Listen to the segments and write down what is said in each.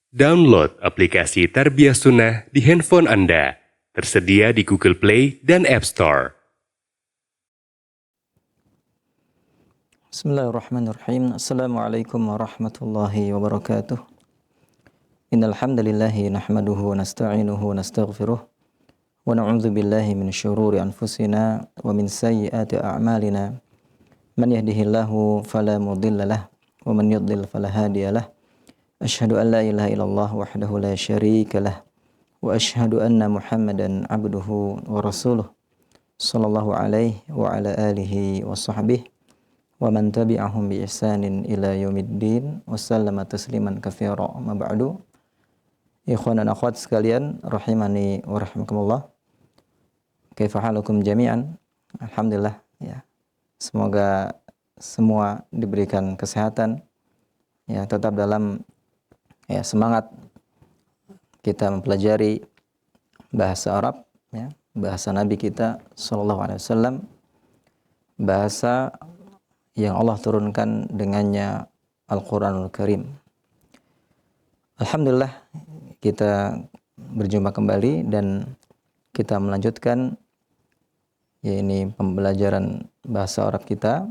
Download aplikasi Tarbiyah Sunnah di handphone Anda. Tersedia di Google Play dan App Store. Bismillahirrahmanirrahim. Assalamualaikum warahmatullahi wabarakatuh. Innal hamdalillahi nahmaduhu wa nasta'inuhu wa nastaghfiruh wa na'udzu billahi min syururi anfusina wa min sayyiati a'malina. Man yahdihillahu fala mudilla lahu wa man yudlil fala hadiya lahu. Asyhadu an la ilaha illallah wahdahu la syarika lahu wa asyhadu anna Muhammadan abduhu wa rasuluh sallallahu alaihi wa ala alihi wa sahbihi wa man tabi'ahum bi ihsanin ila yaumiddin wa sallama tasliman katsira. Amma ba'du. Ikhwan dan akhwat sekalian, rahimani wa rahimakumullah. Kaifa halukum jami'an? Alhamdulillah ya. Semoga semua diberikan kesehatan ya, tetap dalam ya semangat kita mempelajari bahasa Arab ya, bahasa Nabi kita sallallahu alaihi wasallam, bahasa yang Allah turunkan dengannya Al-Quranul Karim. Alhamdulillah kita berjumpa kembali dan kita melanjutkan ya ini pembelajaran bahasa Arab kita.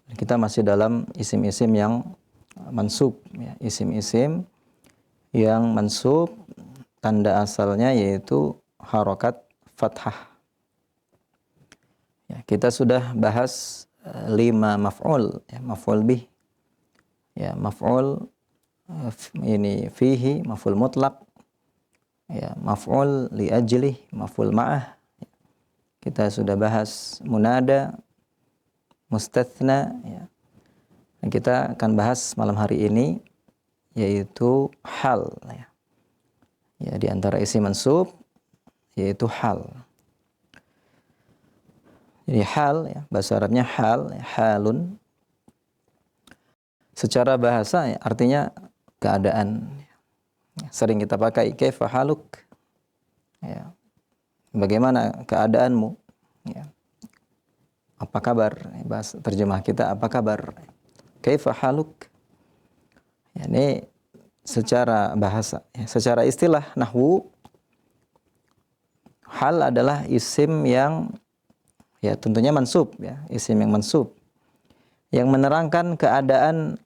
Kita masih dalam isim-isim yang mansub ya, isim-isim yang mansub tanda asalnya yaitu harokat fathah. Ya, kita sudah bahas 5 maf'ul ya, maf'ul bih ya, maf'ul ini fihi, maf'ul mutlaq ya, maf'ul li ajlih, maf'ul ma'ah. Kita sudah bahas munada, mustatsna ya. Dan kita akan bahas malam hari ini yaitu hal ya. Ya, di antara isim mansub yaitu hal. Jadi hal ya, bahasa Arabnya hal, ya, halun. Secara bahasa ya, artinya keadaan. Sering kita pakai kaifa haluk. Ya. Bagaimana keadaanmu? Ya. Apa kabar? Bahasa terjemah kita apa kabar? Kaifa haluk? Ya, ini secara bahasa, ya. Secara istilah nahwu, hal adalah isim yang ya tentunya mansub ya, isim yang mansub yang menerangkan keadaan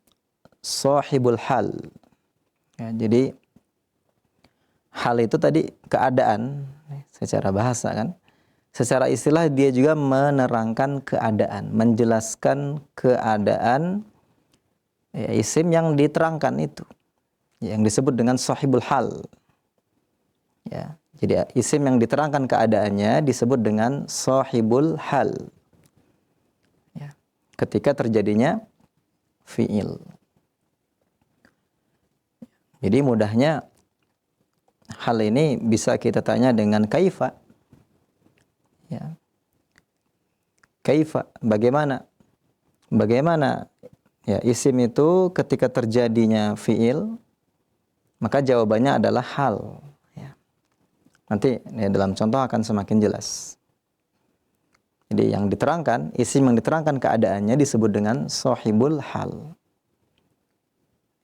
sahibul hal. Ya, jadi hal itu tadi keadaan secara bahasa kan. Secara istilah dia juga menerangkan keadaan, menjelaskan keadaan ya, isim yang diterangkan itu yang disebut dengan sahibul hal. Ya, jadi isim yang diterangkan keadaannya disebut dengan sahibul hal. Ya, ketika terjadinya fi'il. Jadi mudahnya hal ini bisa kita tanya dengan kaifa. Ya. Kaifa, bagaimana? Bagaimana ya isim itu ketika terjadinya fi'il, maka jawabannya adalah hal. Ya. Nanti ya, dalam contoh akan semakin jelas. Jadi yang diterangkan, isim yang diterangkan keadaannya disebut dengan sahibul hal.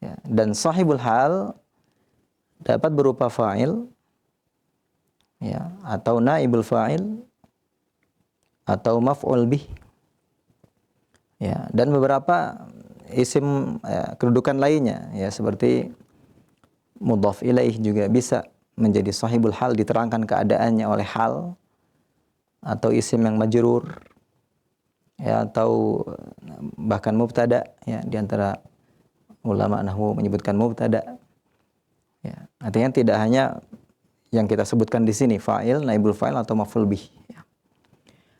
Ya. Dan sahibul hal dapat berupa fa'il ya, atau naibul fa'il atau maf'ul bih. Ya, dan beberapa isim ya, kedudukan lainnya ya seperti mudhaf ilaih juga bisa menjadi sahibul hal, diterangkan keadaannya oleh hal, atau isim yang majrur ya, atau bahkan mubtada ya, di antara ulama nahwu menyebutkan mubtada. Ya, artinya tidak hanya yang kita sebutkan di sini fa'il, naibul fa'il atau maf'ul bih. Ya.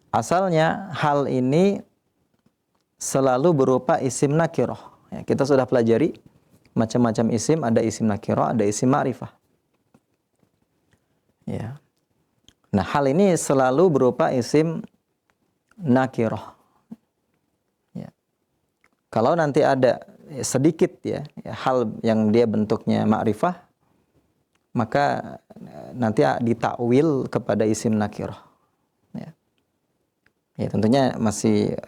Asalnya hal ini selalu berupa isim nakirah. Ya, kita sudah pelajari macam-macam isim, ada isim nakirah, ada isim ma'rifah. Ya. Nah, hal ini selalu berupa isim nakirah. Ya. Kalau nanti ada sedikit ya, hal yang dia bentuknya ma'rifah, maka nanti ditakwil kepada isim nakirah. Ya. Ya, tentunya masih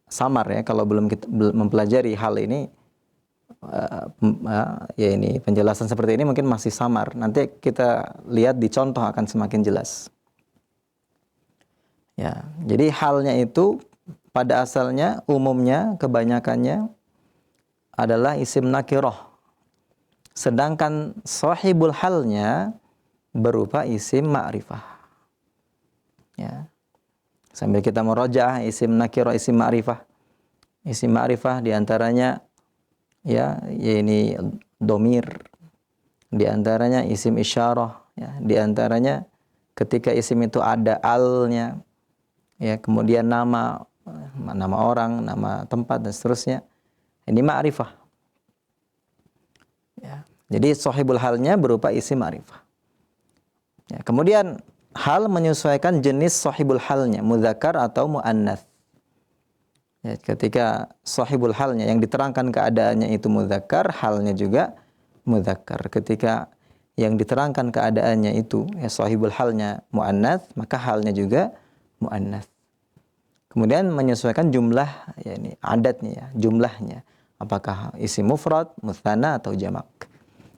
samar ya kalau belum kita mempelajari hal ini ya ini penjelasan seperti ini mungkin masih samar. Nanti kita lihat di contoh akan semakin jelas. Ya, jadi halnya itu pada asalnya, umumnya, kebanyakannya adalah isim nakirah. Sedangkan sahibul halnya berupa isim ma'rifah. Ya. Sambil kita merajaah isim nakirah, isim ma'rifah. Isim ma'rifah diantaranya ya ini domir, diantaranya isim isyarah, ya, diantaranya ketika isim itu ada alnya, ya, kemudian nama orang, nama tempat dan seterusnya. Ini ma'rifah. Ya. Jadi sahibul halnya berupa isim ma'rifah. Ya, kemudian hal menyesuaikan jenis sahibul halnya, mudzakkar atau muannats. Ya, ketika sahibul halnya yang diterangkan keadaannya itu mudzakkar, halnya juga mudzakkar. Ketika yang diterangkan keadaannya itu ya sahibul halnya muannats, maka halnya juga muannats. Kemudian menyesuaikan jumlah, ya ini adatnya ya, jumlahnya. Apakah isim mufrad, mutsanna atau jamak.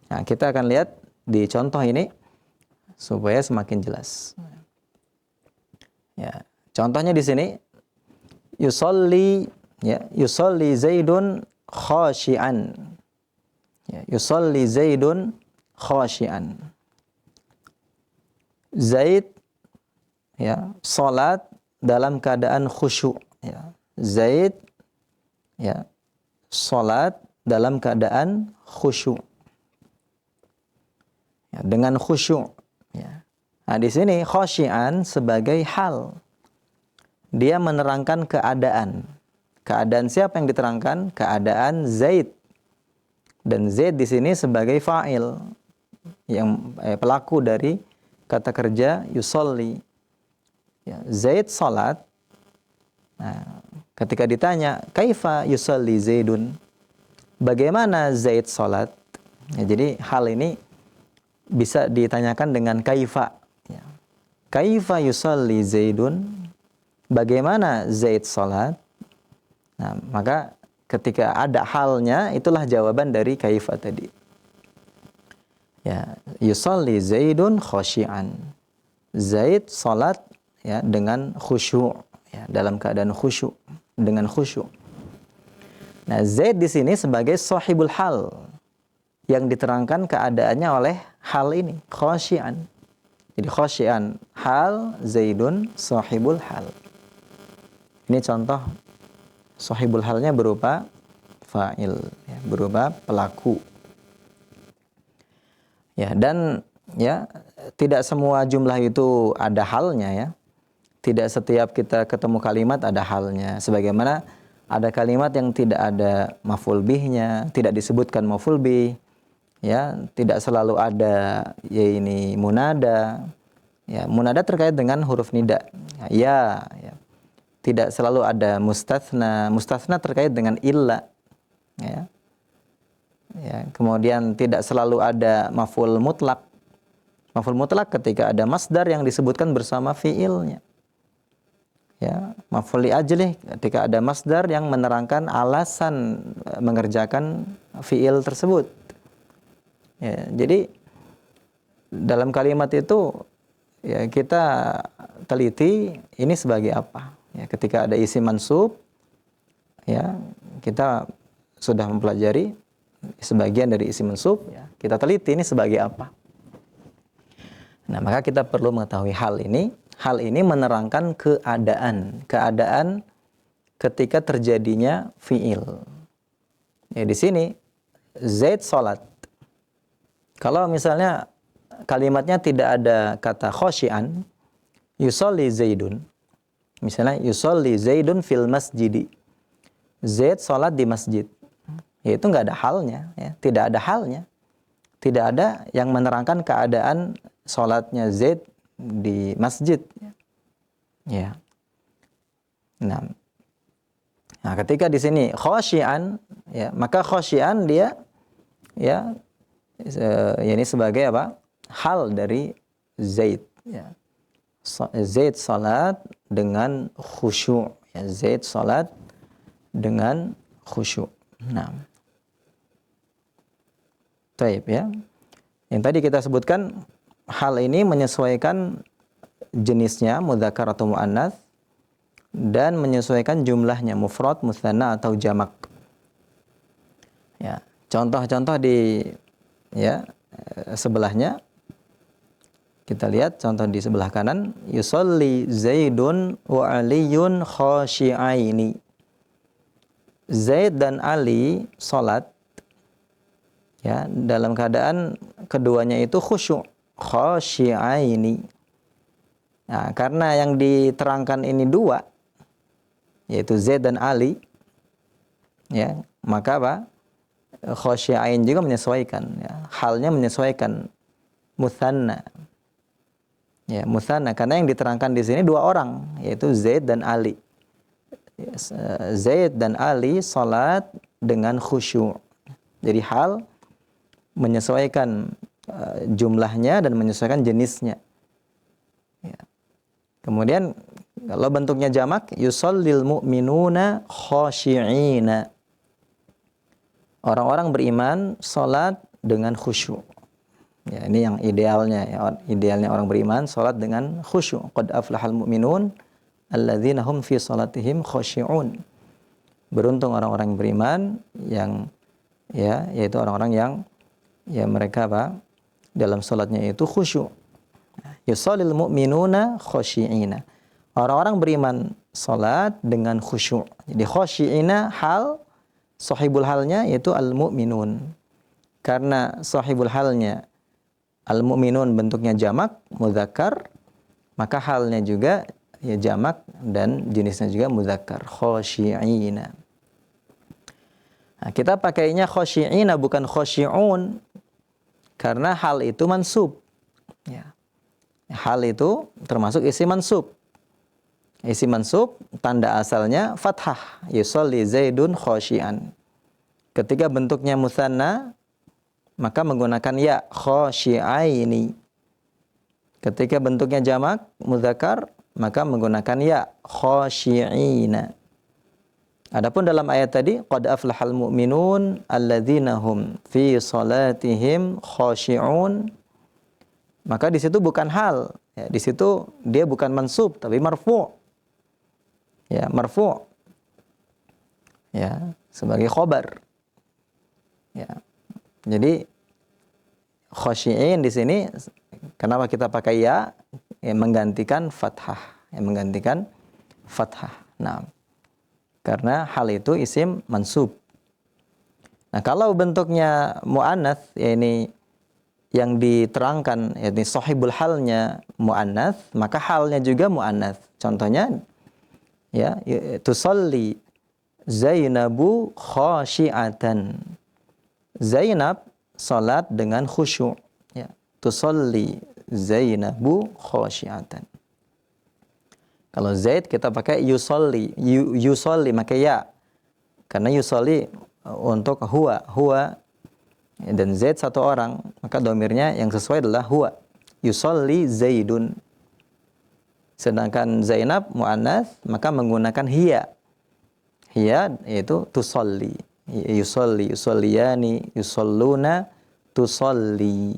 Nah, kita akan lihat di contoh ini supaya semakin jelas. Ya, contohnya di sini yusolli, ya, yusolli Zaidun khashi'an. Ya, yusolli Zaidun khashi'an. Zaid ya, salat dalam keadaan khusyuk, ya. Zaid ya, salat dalam keadaan khusyuk. Ya, dengan khusyuk, ya. Nah, di sini khashi'an sebagai hal. Dia menerangkan keadaan. Keadaan siapa yang diterangkan? Keadaan Zaid. Dan Zaid di sini sebagai fa'il, yang pelaku dari kata kerja yusolli. Ya, Zaid salat. Nah, ketika ditanya, kaifa yusolli Zaidun? Bagaimana Zaid salat? Ya, jadi hal ini bisa ditanyakan dengan kaifa. Ya. Kaifa yusolli Zaidun? Bagaimana Zaid salat? Nah, maka ketika ada halnya, itulah jawaban dari kaifa tadi. Ya, yusolli Zaidun khashi'an. Zaid salat ya dengan khusyuk, ya, dalam keadaan khusyuk, dengan khusyuk. Nah, Zaid di sini sebagai sahibul hal yang diterangkan keadaannya oleh hal ini, khashi'an. Jadi khashi'an hal, Zaidun sahibul hal. Ini contoh sahibul halnya berupa fa'il, ya, berupa pelaku. Ya, dan ya tidak semua jumlah itu ada halnya ya. Tidak setiap kita ketemu kalimat ada halnya. Sebagaimana ada kalimat yang tidak ada maf'ul bihnya, tidak disebutkan maf'ul bih. Ya, tidak selalu ada ya ini munada. Ya, munada terkait dengan huruf nida. Ya, ya. Tidak selalu ada mustatsna. Mustatsna terkait dengan illa. Ya. Ya, kemudian tidak selalu ada maf'ul mutlak. Maf'ul mutlak ketika ada masdar yang disebutkan bersama fiilnya. Ya, maf'ul li ajlih ketika ada masdar yang menerangkan alasan mengerjakan fiil tersebut. Ya, jadi dalam kalimat itu ya kita teliti ini sebagai apa. Ya, ketika ada isim mansub, ya kita sudah mempelajari sebagian dari isim mansub, ya, kita teliti ini sebagai apa. Nah, maka kita perlu mengetahui hal ini. Hal ini menerangkan keadaan ketika terjadinya fiil. Ya, di sini Zaid salat. Kalau misalnya kalimatnya tidak ada kata khashi'an, yusolli Zaidun. Misalnya yusolli Zaidun fil masjidi. Zaid salat di masjid. Ya, itu nggak ada halnya, ya. Tidak ada halnya. Tidak ada yang menerangkan keadaan salatnya Zaid di masjid. Ya. Nah, ketika di sini khashi'an, ya, maka khashi'an dia ya ini sebagai apa? Hal dari Zaid, ya. Zaid salat dengan khusyuk, ya, Zaid salat dengan khusyuk. Nah, Taib ya. Yang tadi kita sebutkan hal ini menyesuaikan jenisnya mudzakkar atau muannats dan menyesuaikan jumlahnya mufrad, mutsanna atau jamak. Ya, contoh-contoh di sebelahnya kita lihat contoh di sebelah kanan, yusolli Zaidun wa Aliyun khashi'aini. Zaid dan Ali salat ya dalam keadaan keduanya itu khusyuk, khashi'aini. Nah, karena yang diterangkan ini dua, yaitu Zaid dan Ali, ya, maka apa? Khashi'ain juga menyesuaikan, ya. Halnya menyesuaikan mutsanna. Ya, mutsanna karena yang diterangkan di sini dua orang, yaitu Zaid dan Ali. Zaid dan Ali salat dengan khusyuk. Jadi hal menyesuaikan jumlahnya dan menyesuaikan jenisnya. Ya. Kemudian kalau bentuknya jamak, yusallil mu'minuna khashi'ina. Orang-orang beriman salat dengan khusyuk. Ya, ini yang idealnya ya. Idealnya orang beriman salat dengan khusyuk. Qad aflahal mu'minun alladzina hum fi salatihim khashi'un. Beruntung orang-orang beriman yang ya yaitu orang-orang yang ya mereka apa? Dalam salatnya itu khusyuk. Yusallil mu'minuna khashi'ina. Orang-orang beriman salat dengan khusyuk. Jadi khashi'ina hal, sahibul halnya yaitu al-mu'minun. Karena sahibul halnya al-mu'minun bentuknya jamak, mudzakkar, maka halnya juga ya jamak dan jenisnya juga mudzakkar, khashi'ina. Nah, kita pakainya khashi'ina bukan khashi'un karena hal itu mansub. Ya. Hal itu termasuk isim mansub. Isim mansub tanda asalnya fathah, yusolli Zaidun khashi'an. Ketika bentuknya mutsanna maka menggunakan ya, khashi'aini. Ketika bentuknya jamak mudzakkar maka menggunakan ya, khashi'ina. Adapun dalam ayat tadi, qad aflahal mu'minun alladzina hum fi salatihim khashi'un, maka di situ bukan hal, ya, di situ dia bukan mansub tapi marfu'. Ya, marfu'. Ya, sebagai khobar. Ya. Jadi khashi'in di sini kenapa kita pakai ya? Yang menggantikan fathah, yang menggantikan fathah. Nah, karena hal itu isim mansub. Nah, kalau bentuknya muannats, ya ini yang diterangkan, yakni sahibul halnya muannats, maka halnya juga muannats. Contohnya, ya, tusalli Zainabu khashi'atan. Zainab salat dengan khusyuk. Ya, tusalli Zainabu khashi'atan. Kalau Zaid kita pakai yusolli, yusolli maka ya. Karena yusolli untuk huwa dan Zaid satu orang, maka domirnya yang sesuai adalah huwa. Yusolli Zaidun. Sedangkan Zainab muannats maka menggunakan hiya. Hiya yaitu tusolli. Yusolli, yusalliyani, yusalluna, tusolli.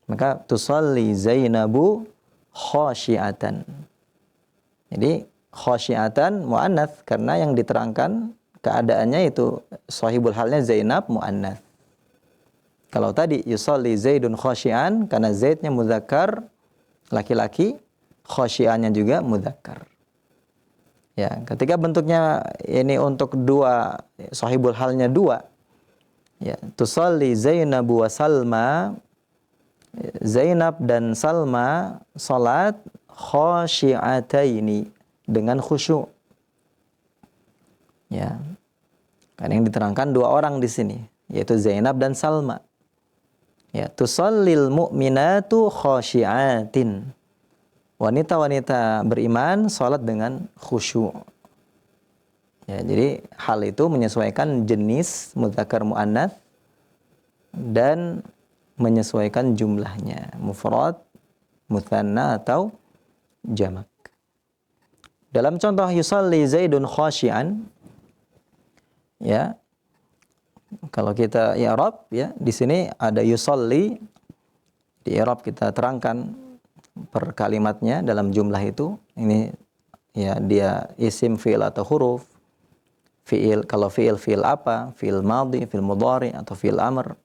Maka tusolli Zainabu khashi'atan. Jadi khashi'atan muannats karena yang diterangkan keadaannya itu sahibul halnya Zainab muannats. Kalau tadi yusolli Zaidun khashi'an karena Zaidnya mudzakkar laki-laki, khashi'annya juga mudzakkar. Ya, ketika bentuknya ini untuk dua, sahibul halnya dua. Ya, tusalli Zainabu wa Salma. Zainab dan Salma salat khashi'ataini dengan khusyuk. Ya. Kan yang diterangkan dua orang di sini, yaitu Zainab dan Salma. Ya, tusallil mu'minatu khashi'atin. Wanita-wanita beriman salat dengan khusyuk. Ya, jadi hal itu menyesuaikan jenis mudzakkar muannats dan menyesuaikan jumlahnya, mufrad, mutsanna atau jamak. Dalam contoh yusalli Zaidun khashi'an, ya, Kalau kita i'rab ya, di sini ada yusolli, di i'rab kita terangkan per kalimatnya dalam jumlah itu. Ini ya dia isim, fi'il atau huruf. Fi'il, kalau fi'il apa? Fi'il madhi, fi'il mudhari atau fi'il amr.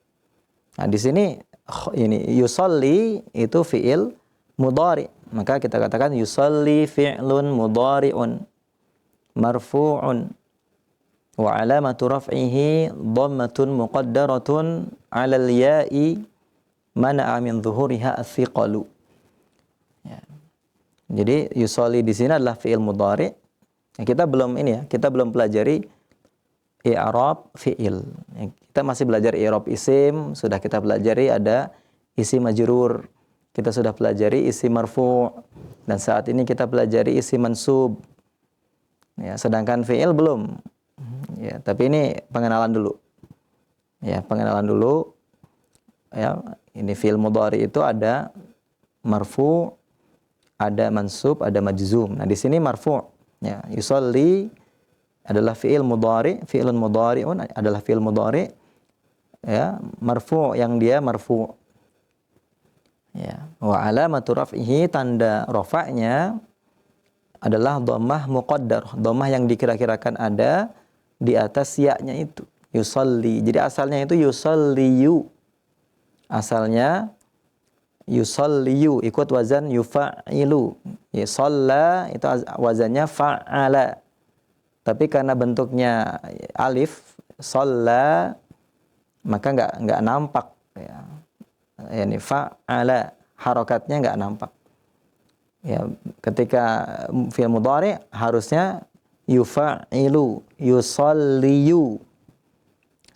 Nah, di sini ini yusolli itu fi'il mudhari. Maka kita katakan yusolli fi'lun mudhari'un marfu'un wa alamatu raf'ihi dhammatun muqaddaratun 'alal ya'i mana'a min dhuhuriha as-siqalu. Ya. Jadi yusolli di sini adalah fi'il mudhari. Ya, kita belum pelajari i'rab fi'il. Ya, kita masih belajar i'rab isim, sudah kita pelajari ada isim majrur. Kita sudah pelajari isim marfu' dan saat ini kita pelajari isim mansub. Ya, sedangkan fi'il belum. Ya, tapi ini pengenalan dulu. Ya, pengenalan dulu. Ya, ini fi'il mudhari itu ada marfu', ada mansub, ada majzum. Nah, di sini marfu'. Ya, yusolli adalah fi'il mudhari, fi'ilun mudhari'un adalah fi'il mudhari. Ya, marfu' yang dia marfu'. Ya, wa alamatu raf'ihi, tanda rafa'nya adalah dhammah muqaddar, dhammah yang dikira-kirakan ada di atas ya-nya itu. Yusolli. Jadi asalnya itu yusolliyu. Asalnya yusolliyu, ikut wazan yufa'ilu. Ya, shalla itu wazannya fa'ala. Tapi karena bentuknya alif, shalla, maka enggak nampak ya. Yani fa'ala, harokatnya enggak nampak. Ya, ketika fi'il mudhari harusnya yufa'ilu, yusolliyu.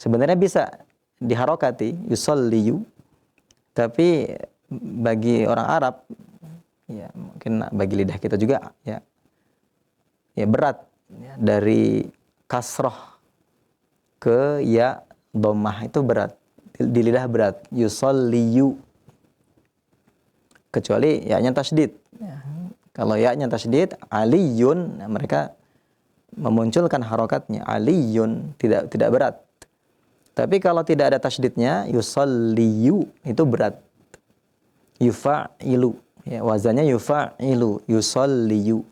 Sebenarnya bisa diharokati yusolliyu, tapi bagi orang Arab, ya mungkin bagi lidah kita juga ya berat ya, dari kasroh ke ya dhammah itu berat, di lidah berat, yusolliyu, kecuali ya-nya tasydid ya. Kalau ya-nya tasydid aliyun, nah, mereka memunculkan harokatnya aliyun, tidak berat. Tapi kalau tidak ada tasydidnya yusolliyu itu berat. Yufa'ilu ya, wazannya yufa'ilu, yusolliyu.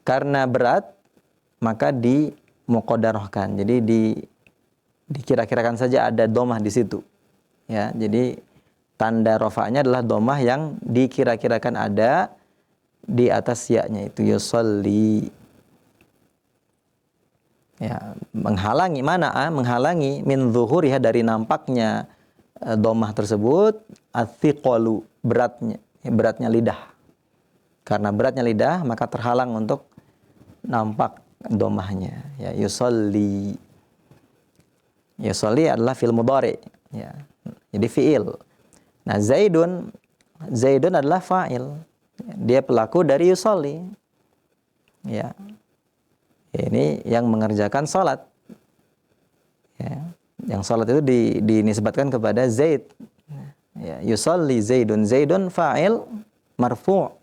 Karena berat maka dimuqaddarahkan. Jadi dikira-kirakan saja ada dhammah di situ. Ya, jadi tanda rafa'nya adalah dhammah yang dikira-kirakan ada di atas ya-nya itu yusolli. Ya, menghalangi mana? Menghalangi min zuhuriha, dari nampaknya dhammah tersebut, athiqalu, beratnya lidah. Karena beratnya lidah maka terhalang untuk nampak dhammahnya. Ya, yusolli. Yusolli adalah fi'il mudhari ya. Jadi fi'il. Nah, Zaidun adalah fa'il. Dia pelaku dari yusolli. Ya. Ini yang mengerjakan salat. Ya. Yang salat itu dinisbatkan kepada Zaid. Ya, yusolli Zaidun. Zaidun fa'il marfu'.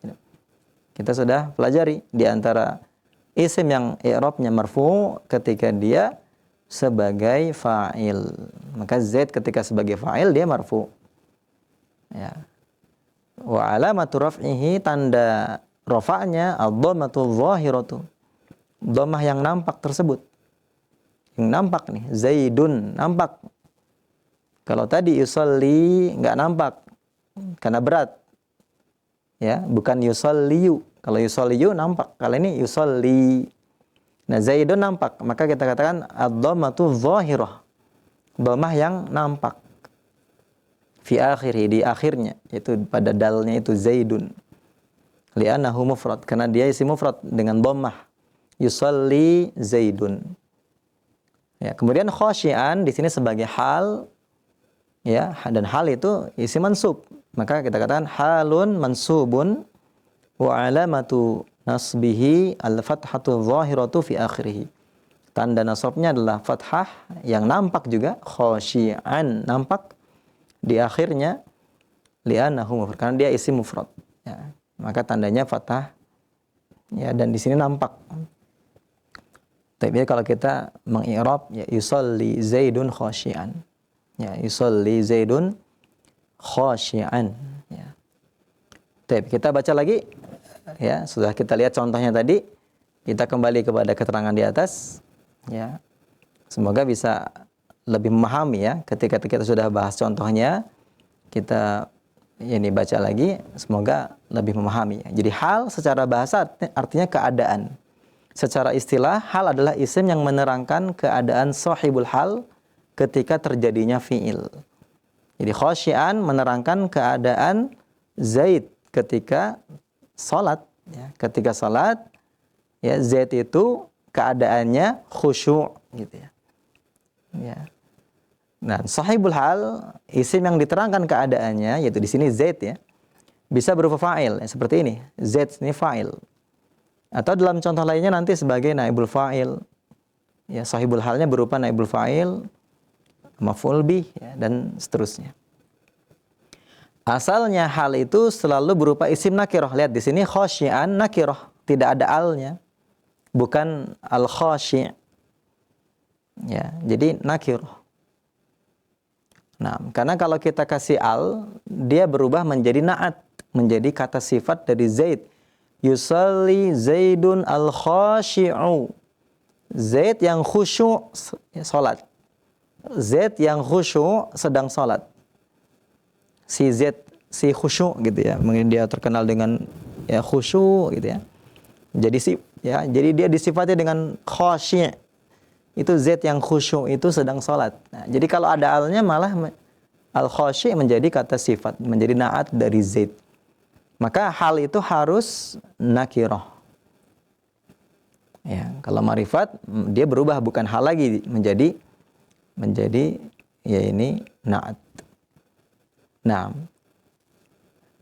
Kita sudah pelajari di antara isim yang i'rabnya marfu' ketika dia sebagai fa'il. Maka Zaid ketika sebagai fa'il dia marfu'. Ya. Wa alamatu raf'ihi, tanda rafa'nya ad-dhammatu dhahiratu. Dhammah yang nampak tersebut. Yang nampak nih, Zaidun nampak. Kalau tadi yusolli enggak nampak karena berat. Ya, bukan yusolliyu. Kalau yusolliyu nampak, kalau ini yusolli. Nah, Zaidun nampak, maka kita katakan ad-dhammatu dhahirah. Dhammah yang nampak. Fi akhirih, di akhirnya, yaitu pada dalnya itu Zaidun. Li'annahu mufrad, karena dia isim mufrad dengan dhammah. Yusolli Zaidun. Ya, kemudian khasyian di sini sebagai hal, ya, dan hal itu isim mansub. Maka kita katakan halun mansubun wa alamatu nasbihi al-fathatu dhahiratu fi akhirih. Tanda nasabnya adalah fathah yang nampak juga, khasyian, nampak di akhirnya, li'annahu mufrad, karena dia isim mufrad. Ya, maka tandanya fathah. Ya, dan di sini nampak. Tapi kalau kita mengi'rab ya yusalli Zaidun khashi'an. Ya, yusalli Zaidun khashi'an. Ya. Tapi kita baca lagi ya, sudah kita lihat contohnya tadi. Kita kembali kepada keterangan di atas ya. Semoga bisa lebih memahami ya ketika kita sudah bahas contohnya, kita ini baca lagi, semoga lebih memahami. Jadi hal secara bahasa artinya keadaan. Secara istilah, hal adalah isim yang menerangkan keadaan sahibul hal ketika terjadinya fi'il. Jadi khasyian menerangkan keadaan Zaid ketika salat. Ya, ketika salat, ya Zaid itu keadaannya khusyuk gitu ya. Ya. Nah, sahibul hal, isim yang diterangkan keadaannya, yaitu di sini Zaid ya, bisa berupa fa'il, ya, seperti ini. Zaid ini fa'il. Atau dalam contoh lainnya nanti sebagai naibul fa'il. Ya, sahibul halnya berupa naibul fa'il, maf'ul bih, ya, dan seterusnya. Asalnya hal itu selalu berupa isim nakirah. Lihat di sini khasyian nakirah, tidak ada alnya. Bukan al-khasyi'. Ya, jadi nakirah. Nah, karena kalau kita kasih al, dia berubah menjadi na'at, menjadi kata sifat dari Zaid. Yusalli Zaidun al-khashi'u. Zaid yang khusyuk salat. Zaid yang khusyuk sedang salat. Si Zaid, si khusyuk gitu ya. Mungkin dia terkenal dengan ya khusyuk gitu ya. Jadi dia disifati dengan khashi'. Itu Zaid yang khusyuk itu sedang salat. Nah, jadi kalau ada alnya malah al-khashi' menjadi kata sifat, menjadi na'at dari Zaid. Maka hal itu harus nakirah. Ya, kalau ma'rifat dia berubah bukan hal lagi menjadi ya ini na'at. Nah,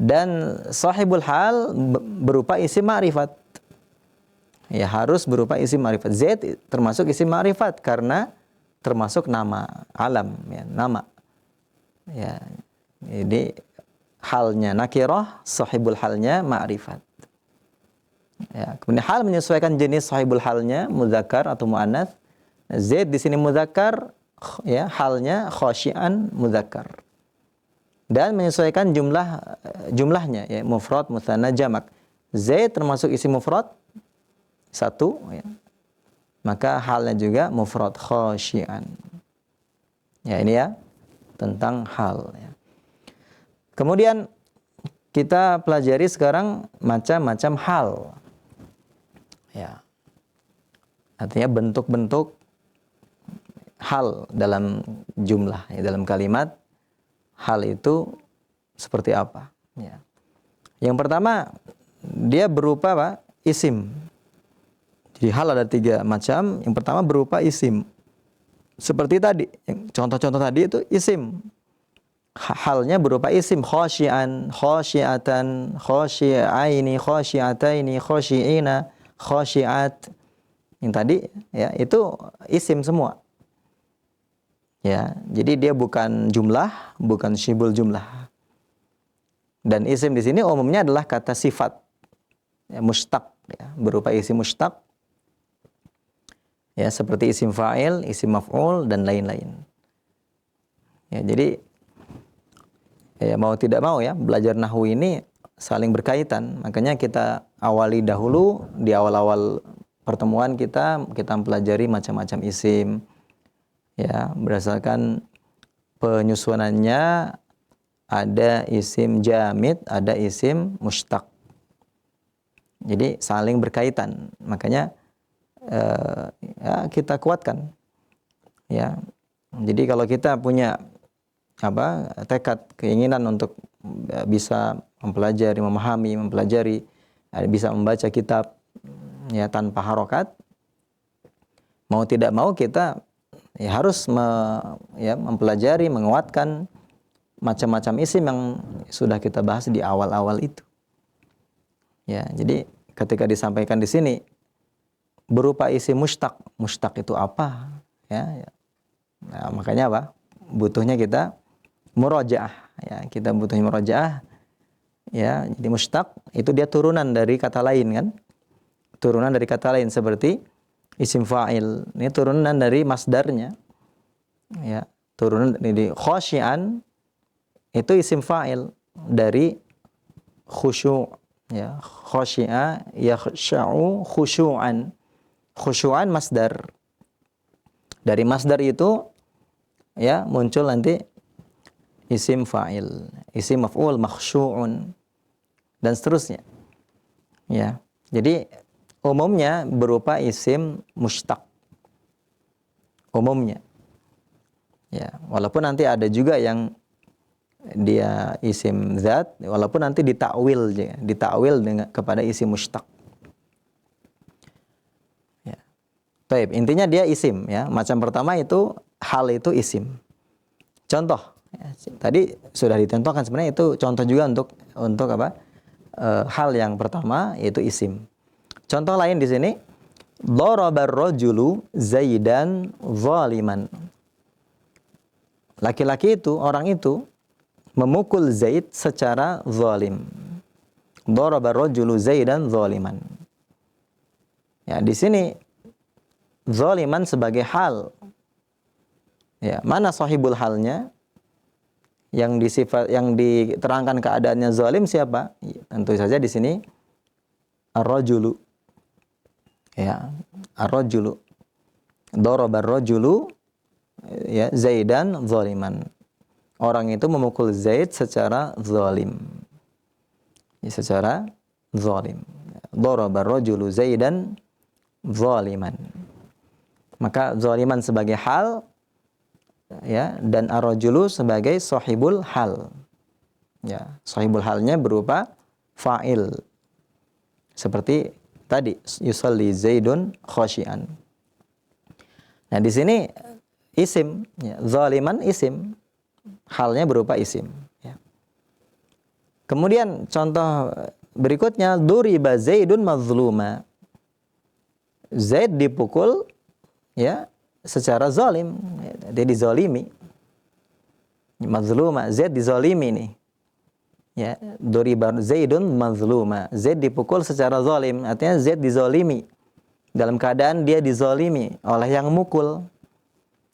dan sahibul hal berupa isim ma'rifat. Ya, harus berupa isim ma'rifat. Zaid termasuk isim ma'rifat karena termasuk nama alam ya, nama. Ya. Jadi halnya nakirah, sahibul halnya ma'rifat. Ya, kemudian hal menyesuaikan jenis sahibul halnya mudzakkar atau muannats. Zaid di sini mudzakkar, ya, halnya khasyian mudzakkar. Dan menyesuaikan jumlahnya ya, mufrad, mutsanna, jamak. Zaid termasuk isim mufrad satu ya. Maka halnya juga mufrad khasyian. Ya, ini ya tentang hal ya. Kemudian kita pelajari sekarang macam-macam hal. Ya. Artinya bentuk-bentuk hal dalam jumlah, ya, dalam kalimat hal itu seperti apa? Ya. Yang pertama dia berupa apa? Isim. Jadi hal ada 3 macam. Yang pertama berupa isim. Seperti tadi, contoh-contoh tadi itu isim. Halnya berupa isim, khasyian, khasyiatan, khasyiaini, khasyiataini, khasyiina, khasyiat. Yang tadi ya itu isim semua. Ya, jadi dia bukan jumlah, bukan syibul jumlah. Dan isim di sini umumnya adalah kata sifat. Ya, mustaq ya, berupa isim mustaq. Ya, seperti isim fa'il, isim maf'ul dan lain-lain. Ya, jadi ya mau tidak mau ya, belajar nahwu ini saling berkaitan. Makanya kita awali dahulu di awal-awal pertemuan kita mempelajari macam-macam isim. Ya, berdasarkan penyusunannya ada isim jamid, ada isim mushtaq. Jadi saling berkaitan. Makanya ya, kita kuatkan. Ya. Jadi kalau kita punya tekad, keinginan untuk bisa mempelajari, memahami, mempelajari, bisa membaca kitab ya tanpa harokat, mau tidak mau kita ya harus mempelajari, menguatkan macam-macam isim yang sudah kita bahas di awal-awal itu. Ya, jadi ketika disampaikan di sini berupa isim mushtaq. Mushtaq itu apa? Ya. Nah, makanya apa? Butuhnya kita murajaah. Ya, kita butuh murajaah. Ya, jadi mushtaq itu dia turunan dari kata lain kan? Turunan dari kata lain seperti Isim fa'il ini turunan dari masdarnya. Ya, turunan dari khosyian itu isim fa'il dari khusyu', ya. Khosyi'a yakhsha'u khusyu'an. Khusyu'an masdar. Dari masdar itu ya muncul nanti isim fa'il, isim maf'ul makhsyu'un dan seterusnya. Ya. Jadi umumnya berupa isim mushtaq. Umumnya. Ya, walaupun nanti ada juga yang dia isim zat, walaupun nanti ditakwil dengan kepada isim mushtaq. Ya. Baik, intinya dia isim ya. Macam pertama itu hal itu isim. Contoh, ya, tadi sudah ditentukan sebenarnya itu contoh juga untuk apa? Hal yang pertama yaitu isim. Contoh lain di sini, darabar rajulu Zaidan zaliman. Laki-laki itu, orang itu memukul Zaid secara zalim. Darabar rajulu Zaidan zaliman. Ya, di sini zaliman sebagai hal. Ya, mana sahibul halnya? Yang diterangkan keadaannya zalim siapa? Ya, tentu saja di sini ar-rajulu. Ya, ar-rajulu. Darabar rajulu ya Zaidan zaliman. Orang itu memukul Zaid secara zalim. Ya, secara zalim. Darabar rajulu Zaidan zaliman. Maka zaliman sebagai hal ya dan ar-rajulu sebagai sahibul hal. Ya, sahibul halnya berupa fa'il. Seperti tadi yusalli Zaidun khasyian. Nah, di sini isim, ya, zaliman isim, halnya berupa isim. Ya. Kemudian contoh berikutnya, duriba Zaidun mazluma. Zaid dipukul, ya, secara zalim, ya, dia dizalimi. Mazluma, Zaid dizalimi nih. Ya, duriba Zaidun mazluma. Zaid dipukul secara zalim, artinya Zaid dizalimi. Dalam keadaan dia dizalimi oleh yang mukul.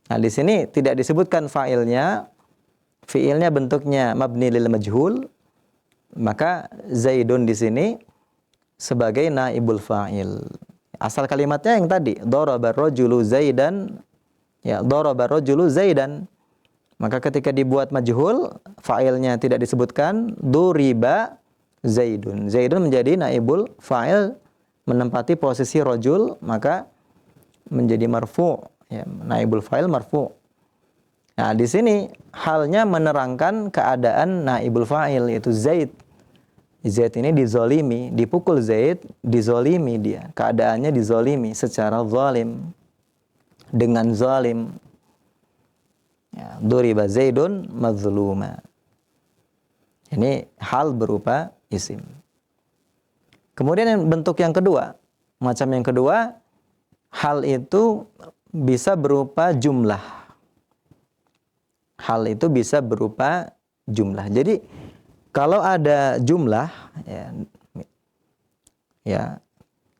Nah, di sini tidak disebutkan fa'ilnya. Fi'ilnya bentuknya mabni lil majhul. Maka Zaidun di sini sebagai naibul fa'il. Asal kalimatnya yang tadi, darabar rajulu Zaidan. Ya, darabar rajulu Zaidan. Maka ketika dibuat majhul, fa'ilnya tidak disebutkan, duriba Zaidun. Zaidun menjadi naibul fa'il, menempati posisi rajul, maka menjadi marfu', ya, naibul fa'il marfu'. Nah, di sini halnya menerangkan keadaan naibul fa'il yaitu Zaid. Zaid ini dizolimi, dipukul Zaid, dizolimi dia. Keadaannya dizolimi secara zalim, dengan zalim. Ya, duriba Zaidun mazluma. Ini hal berupa isim. Kemudian bentuk yang kedua, macam yang kedua, hal itu bisa berupa jumlah. Hal itu bisa berupa jumlah. Jadi kalau ada jumlah, ya,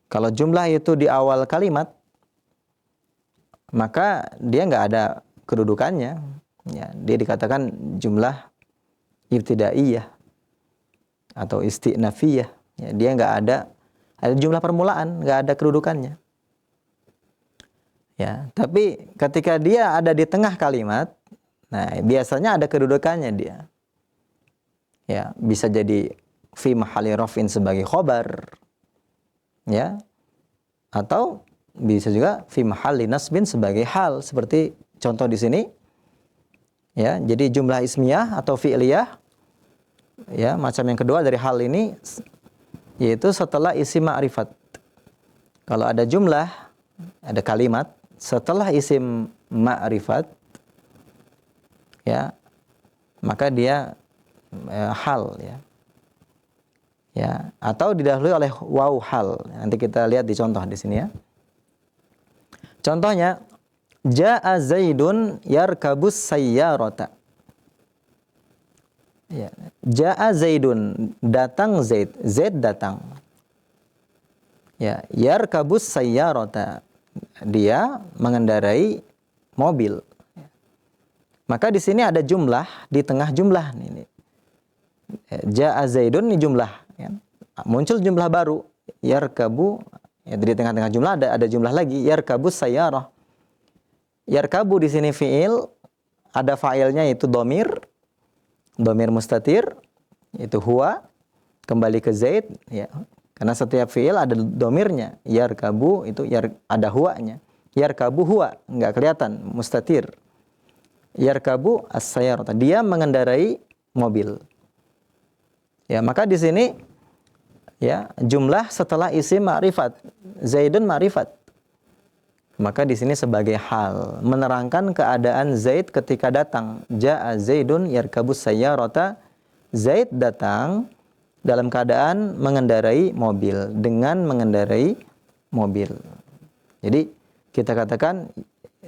kalau jumlah itu di awal kalimat, maka dia nggak ada kedudukannya. Ya, dia dikatakan jumlah ibtidaiyah atau istinafiyah. Ya, dia nggak ada jumlah permulaan, nggak ada kedudukannya. Ya, tapi ketika dia ada di tengah kalimat, nah biasanya ada kedudukannya dia. Ya, bisa jadi fi mahalli raf'in sebagai khobar, ya, atau bisa juga fi mahalli nasbin sebagai hal, seperti contoh di sini. Ya, jadi jumlah ismiyah atau fi'liyah, ya, macam yang kedua dari hal ini, yaitu setelah isim ma'rifat. Kalau ada jumlah, ada kalimat setelah isim ma'rifat, ya, maka dia hal, ya. Ya, atau didahului oleh waw hal. Nanti kita lihat di contoh di sini, ya. Contohnya, Ja'a Zaidun yarkabus sayyarata. Ya. Ja'a Zaidun, datang Zaid. Zaid datang. Ya, yarkabus sayyarata. dia mengendarai mobil. Maka di sini ada jumlah di tengah jumlah ini. Ja'a Zaidun ini jumlah, ya. Muncul jumlah baru, yarkabu, ya, di tengah-tengah jumlah ada jumlah lagi, yarkabu sayyarah. Yarkabu di sini fiil, ada fa'ilnya itu domir mustatir, itu huwa, kembali ke Zaid, ya. Karena setiap fiil ada domirnya. Yarkabu itu ada huwanya. Yarkabu huwa, enggak kelihatan, mustatir. Yarkabu as-sayyarata, dia mengendarai mobil. Ya, maka di sini ya jumlah setelah isim ma'rifat. Zaidun ma'rifat. Maka di sini sebagai hal menerangkan keadaan Zaid ketika datang. Ja'a Zaidun yarkabus sayyarata. Zaid datang dalam keadaan mengendarai mobil, dengan mengendarai mobil. Jadi kita katakan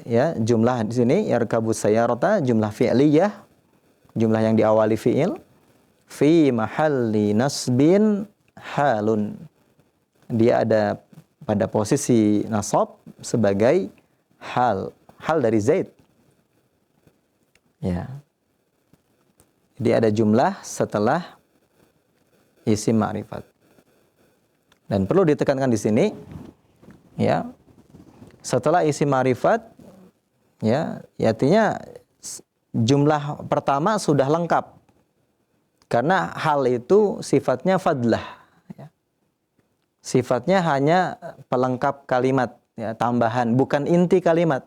ya jumlah di sini yarkabus sayyarata, jumlah fi'liyah, jumlah yang diawali fi'il, fi mahalli nasbin halun. Dia ada pada posisi nasab sebagai hal dari Zaid. Ya. Jadi ada jumlah setelah isim ma'rifat. Dan perlu ditekankan di sini ya, setelah isim ma'rifat ya, artinya jumlah pertama sudah lengkap. Karena hal itu sifatnya fadlah, ya. Sifatnya hanya pelengkap kalimat, ya, tambahan, bukan inti kalimat.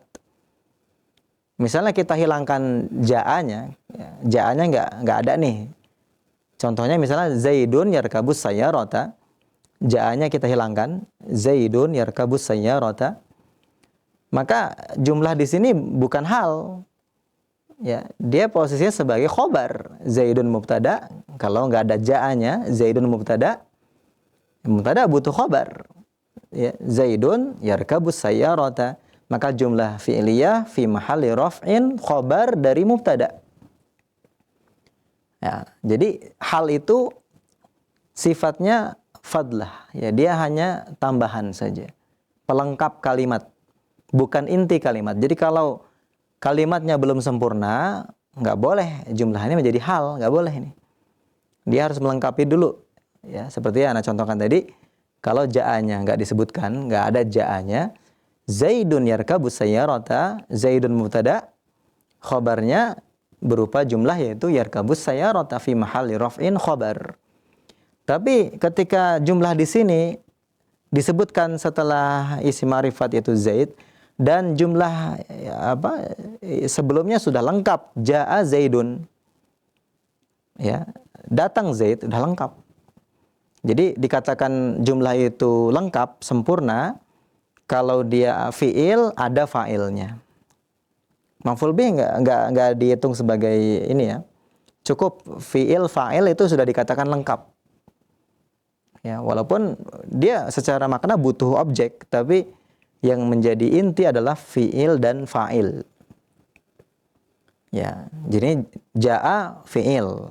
Misalnya kita hilangkan ja'anya, ya, ja'anya nggak ada nih. Contohnya misalnya Zaidun yarkabus sayyarata, ja'anya kita hilangkan, Zaidun yarkabus sayyarata. Maka jumlah di sini bukan hal. Ya, dia posisinya sebagai khobar. Zaidun mubtada, kalau nggak ada ja'anya, Zaidun mubtada butuh khobar. Ya, Zaidun yarkabus sayyarata, maka jumlah fi'liyah fi mahalli raf'in khobar dari mubtada. Ya, jadi hal itu sifatnya fadlah. Ya, dia hanya tambahan saja, pelengkap kalimat, bukan inti kalimat. Jadi kalau kalimatnya belum sempurna, nggak boleh jumlahnya menjadi hal, nggak boleh ini. Dia harus melengkapi dulu. Ya, seperti yang Anda contohkan tadi, kalau ja'anya nggak disebutkan, nggak ada ja'anya, Zaidun yarkabus sayyarata, Zaidun mubtada, khobarnya berupa jumlah yaitu yarkabus sayyarata fi mahalli raf'in khobar. Tapi ketika jumlah di sini disebutkan setelah isim ma'rifat yaitu Zaid, dan jumlah sebelumnya sudah lengkap, ja'a Zaidun, ya, datang Zaid, sudah lengkap. Jadi dikatakan jumlah itu lengkap, sempurna kalau dia fi'il, ada fa'ilnya. Maf'ul bih enggak dihitung sebagai ini ya. Cukup fi'il, fa'il itu sudah dikatakan lengkap. Ya, walaupun dia secara makna butuh objek, tapi yang menjadi inti adalah fi'il dan fa'il. Ya, jadi ja'a fi'il,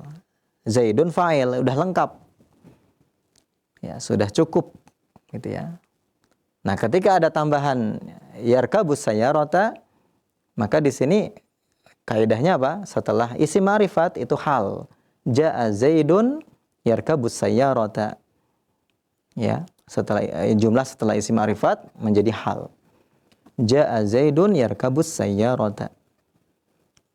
Zaidun fa'il, udah lengkap. Ya, sudah cukup gitu ya. Nah, ketika ada tambahan yarkabus sayyarata, maka di sini kaidahnya apa? Setelah isim ma'rifat itu hal. Ja'a Zaidun yarkabus sayyarata. Ya, jumlah setelah isim ma'rifat menjadi hal. Ja'a Zaidun yarkabus sayyarata.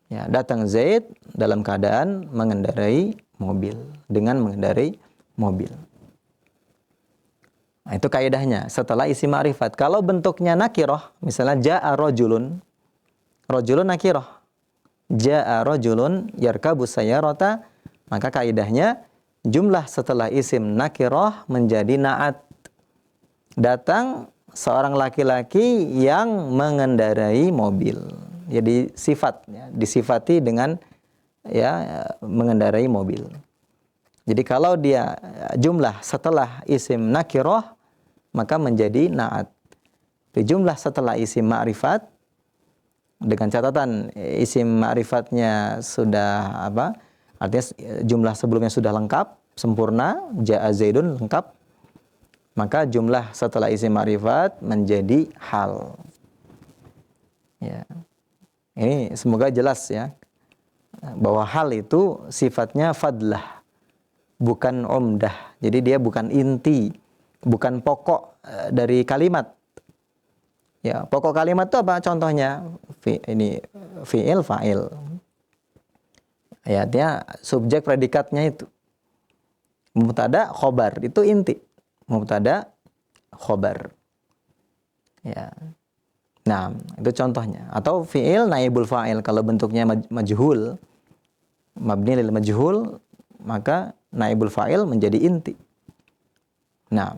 Ya, datang Zaid dalam keadaan mengendarai mobil, dengan mengendarai mobil. Nah, itu kaidahnya setelah isim ma'rifat. Kalau bentuknya nakirah, misalnya ja'a rajulun, rajulun nakirah. Ja'a rajulun yarkabus sayyarata, maka kaidahnya jumlah setelah isim nakirah menjadi na'at. Datang seorang laki-laki yang mengendarai mobil. Jadi sifat, ya, disifati dengan ya mengendarai mobil. Jadi kalau dia jumlah setelah isim nakirah, maka menjadi na'at. Di jumlah setelah isim ma'rifat, dengan catatan isim ma'rifatnya sudah apa? Artinya jumlah sebelumnya sudah lengkap, sempurna, ja'a Zaidun lengkap, maka jumlah setelah isim ma'rifat menjadi hal. Ya. Ini semoga jelas ya, bahwa hal itu sifatnya fadlah, bukan umdah. Jadi dia bukan inti, bukan pokok dari kalimat. Ya, pokok kalimat itu apa? Contohnya ini fi'il, fa'il. Ya, dia subjek predikatnya itu. Mubtada, khobar, itu inti. Mubtada, khobar. Ya. Nah, itu contohnya. Atau fi'il naibul fa'il, kalau bentuknya majhul, mabni lil majhul, maka naibul fa'il menjadi inti. Nah,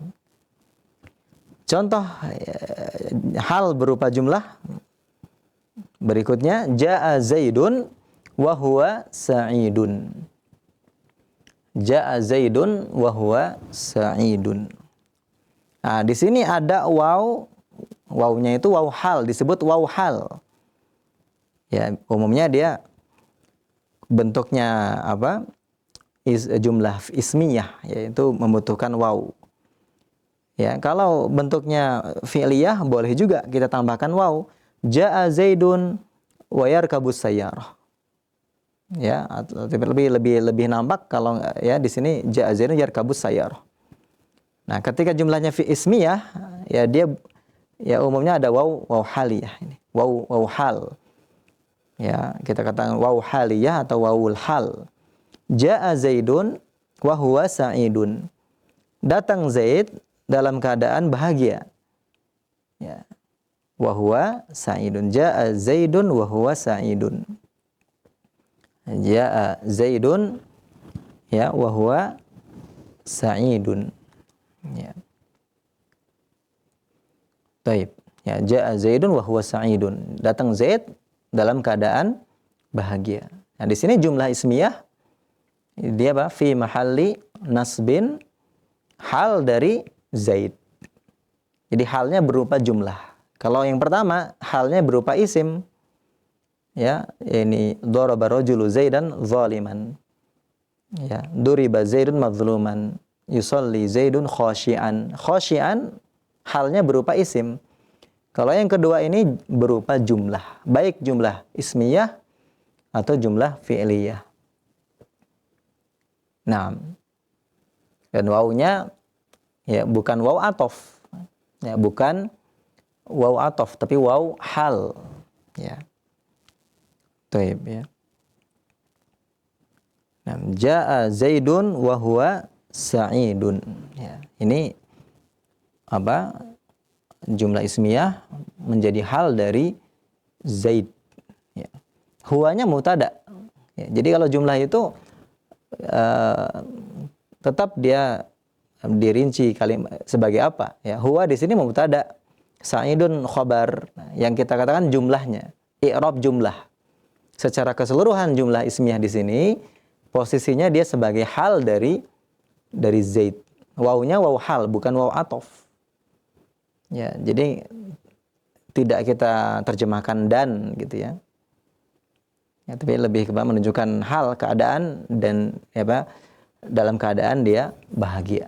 contoh hal berupa jumlah berikutnya, jaa Zaidun wa huwa sa'idun. Jaa Zaidun wa huwa sa'idun. Nah, di sini ada waw. Wawnya itu waw hal, disebut waw hal. Ya, umumnya dia bentuknya apa? Jumlah ismiyah, yaitu membutuhkan waw. Ya, kalau bentuknya fi'liyah boleh juga kita tambahkan waw. Jaa Zaidun wa yarkabus sayyarah. Ya, lebih nampak kalau ya di sini jaa Zaidun yarkabus sayyarah. Nah, ketika jumlahnya fi ismiyah, ya dia ya umumnya ada waw haliyah ini. Waw hal. Ya, kita katakan waw haliyah atau wawul hal. Jaa Zaidun wa huwa sa'idun. Datang Zaid dalam keadaan bahagia. Ya. Wa huwa sa'idun. Jaa Zaidun wa huwa sa'idun. Jaa Zaidun ya wa huwa sa'idun. Ya. Baik. Ya, jaa Zaidun wa huwa sa'idun. Datang Zaid dalam keadaan bahagia. Nah, di sini jumlah ismiyah dia apa? Fi mahalli nasbin, hal dari Zaid. Jadi halnya berupa jumlah. Kalau yang pertama halnya berupa isim. Ya, ini daraba rajulu Zaidan zaliman. Ya, duriba Zaidun mazluman. Yusalli Zaidun khashian. Khashian halnya berupa isim. Kalau yang kedua ini berupa jumlah, baik jumlah ismiyah atau jumlah fi'liyah. Nah, dan wawunya ya bukan waw atof, ya bukan waw atof, tapi waw hal, ya. Taib, ya. Nah, jaa Zaidun wa huwa sa'idun. Ya, ini apa? Jumlah ismiyah menjadi hal dari Zaid. Ya. Huwanya mubtada. Ya, jadi kalau jumlah itu tetap dia dirinci kalimat sebagai apa? Ya, huwa di sini mubtada, sa'idun khabar. Nah, yang kita katakan jumlahnya, i'rab jumlah. Secara keseluruhan jumlah ismiyah di sini posisinya dia sebagai hal dari Zaid. Wawunya waw hal, bukan waw atof. Ya, jadi tidak kita terjemahkan dan gitu ya. Ya, tapi lebih kepada menunjukkan hal, keadaan dan apa dalam keadaan dia bahagia.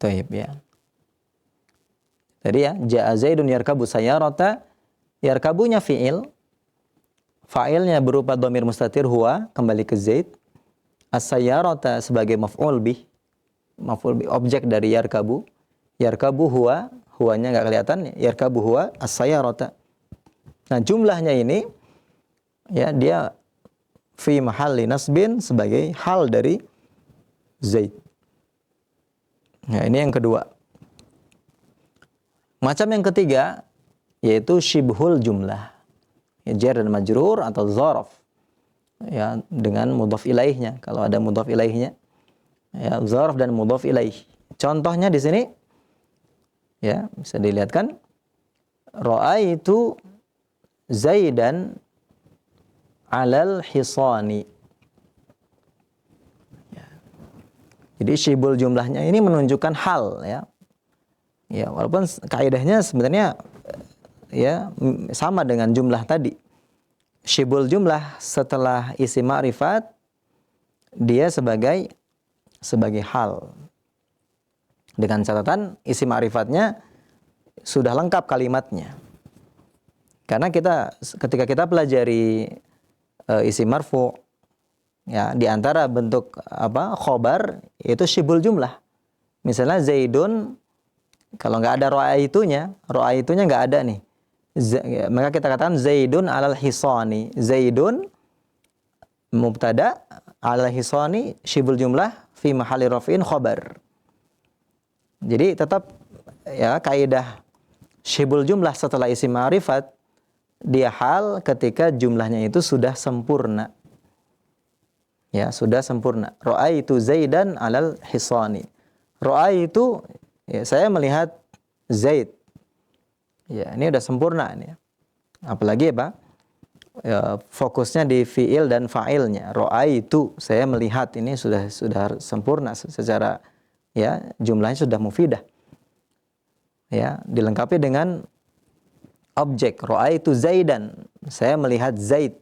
Taib, ya. Jadi ya, jaa Zaidun yarkabu sayyarata, yarkabunya fi'il, fa'ilnya berupa dhamir mustatir huwa, kembali ke Zaid. As-sayyarata sebagai maf'ul bih, objek dari yarkabu. Yarkabu huwa, huwanya enggak kelihatan, yarkabu huwa as-sayyarata. Nah, jumlahnya ini ya dia fi mahalli nasbin sebagai hal dari Zaid. Nah, ini yang kedua. Macam yang ketiga yaitu syibhul jumlah. Ya, jar dan majrur atau dzaraf. Ya, dengan mudhaf ilaihnya. Kalau ada mudhaf ilaihnya. Ya, dzaraf dan mudhaf ilaih. Contohnya di sini ya, bisa dilihatkan ra'aitu Zaidan alal hisani. Ya. Jadi syibul jumlahnya ini menunjukkan hal ya. Ya, walaupun kaidahnya sebenarnya ya sama dengan jumlah tadi. Syibul jumlah setelah isim ma'rifat dia sebagai hal. Dengan catatan isim ma'rifatnya sudah lengkap kalimatnya. Karena ketika kita pelajari isim marfu, ya, di antara bentuk khobar itu syibul jumlah. Misalnya Zaidun, kalau nggak ada ro'a itunya nggak ada nih. Maka kita katakan Zaidun alal hisani. Zaidun mubtada, alal hisani syibul jumlah fi mahalli raf'in khobar. Jadi tetap ya kaidah syibul jumlah setelah isim ma'rifat, dia hal ketika jumlahnya itu sudah sempurna. Ya, sudah sempurna. Ra'aitu Zaidan alal hisani. Ra'aitu, ya, saya melihat Zaid. Ya, ini udah sempurna ini. Apalagi apa? Ya, fokusnya di fiil dan fa'ilnya. Ra'aitu, saya melihat, ini sudah sempurna secara, ya, jumlahnya sudah mufidah. Ya, dilengkapi dengan objek. Ra'aitu Zaidan, saya melihat Zaid.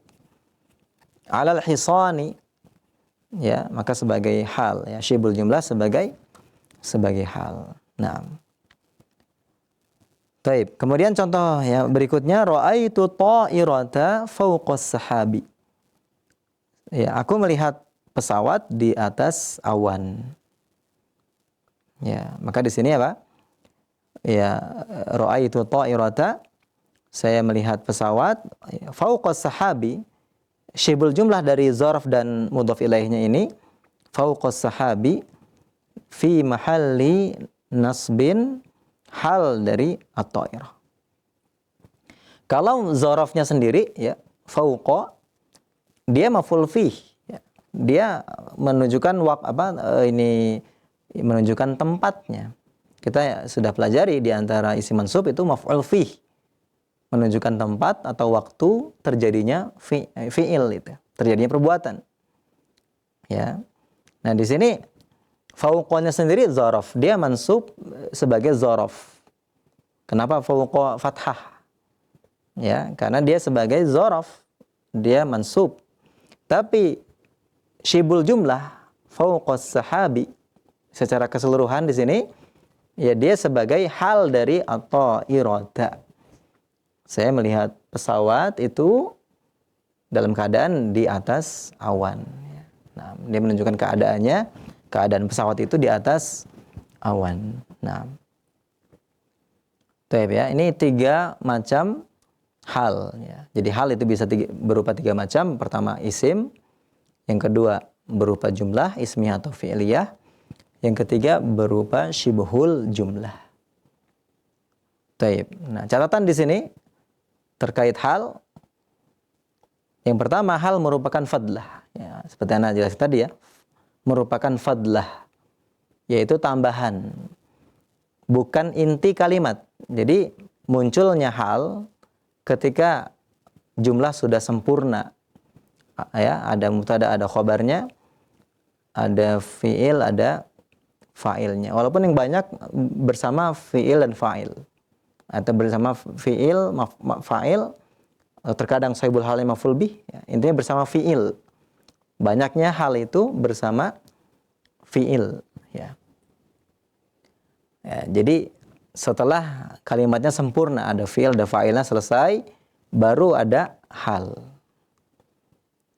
Alal hisani, ya, maka sebagai hal, ya, syibul jumlah sebagai hal. Nah, baik. Kemudian contoh ya berikutnya, ra'aitu ta'irata fawqas sahabi. Ya, aku melihat pesawat di atas awan. Ya, maka di sini apa? Ya, ra'aitu ta'irata, saya melihat pesawat fawqas sahabi. Syibul jumlah dari zarf dan mudhaf ilaihnya ini fawqas sahabi fi mahalli nasbin, hal dari at-ta'irah. Kalau zarafnya sendiri, ya, fauqa, dia maf'ul fih, ya. Dia menunjukkan menunjukkan tempatnya. Kita sudah pelajari di antara isim mansub itu maf'ul fih, menunjukkan tempat atau waktu terjadinya fi'il itu, terjadinya perbuatan. Ya. Nah, di sini fauqanya sendiri zaraf, dia mansub sebagai zaraf. Kenapa fauqa fathah? Ya, karena dia sebagai zaraf, dia mansub. Tapi syibul jumlah fauqas sahabi secara keseluruhan di sini, ya, dia sebagai hal dari at-ta'irata. Saya melihat pesawat itu dalam keadaan di atas awan. Nah, dia menunjukkan keadaan pesawat itu di atas awan. Nah, ya, ini 3 macam hal. Ya. Jadi hal itu bisa berupa 3 macam. Pertama isim, yang kedua berupa jumlah ismiyah atau fi'liyah, yang ketiga berupa syibhul jumlah. Nah, catatan di sini terkait hal. Yang pertama, hal merupakan fadlah. Ya, seperti yang jelas tadi, ya, merupakan fadlah, yaitu tambahan, bukan inti kalimat. Jadi munculnya hal ketika jumlah sudah sempurna. Ya, ada mubtada, ada khobarnya, ada fiil, ada fa'ilnya. Walaupun yang banyak bersama fiil dan fa'il, atau bersama fiil, fa'il, terkadang sahibul hal maf'ul bih, ya, intinya bersama fiil. Banyaknya hal itu bersama fiil, ya. Ya, jadi setelah kalimatnya sempurna, ada fiil, ada fa'ilnya selesai, baru ada hal.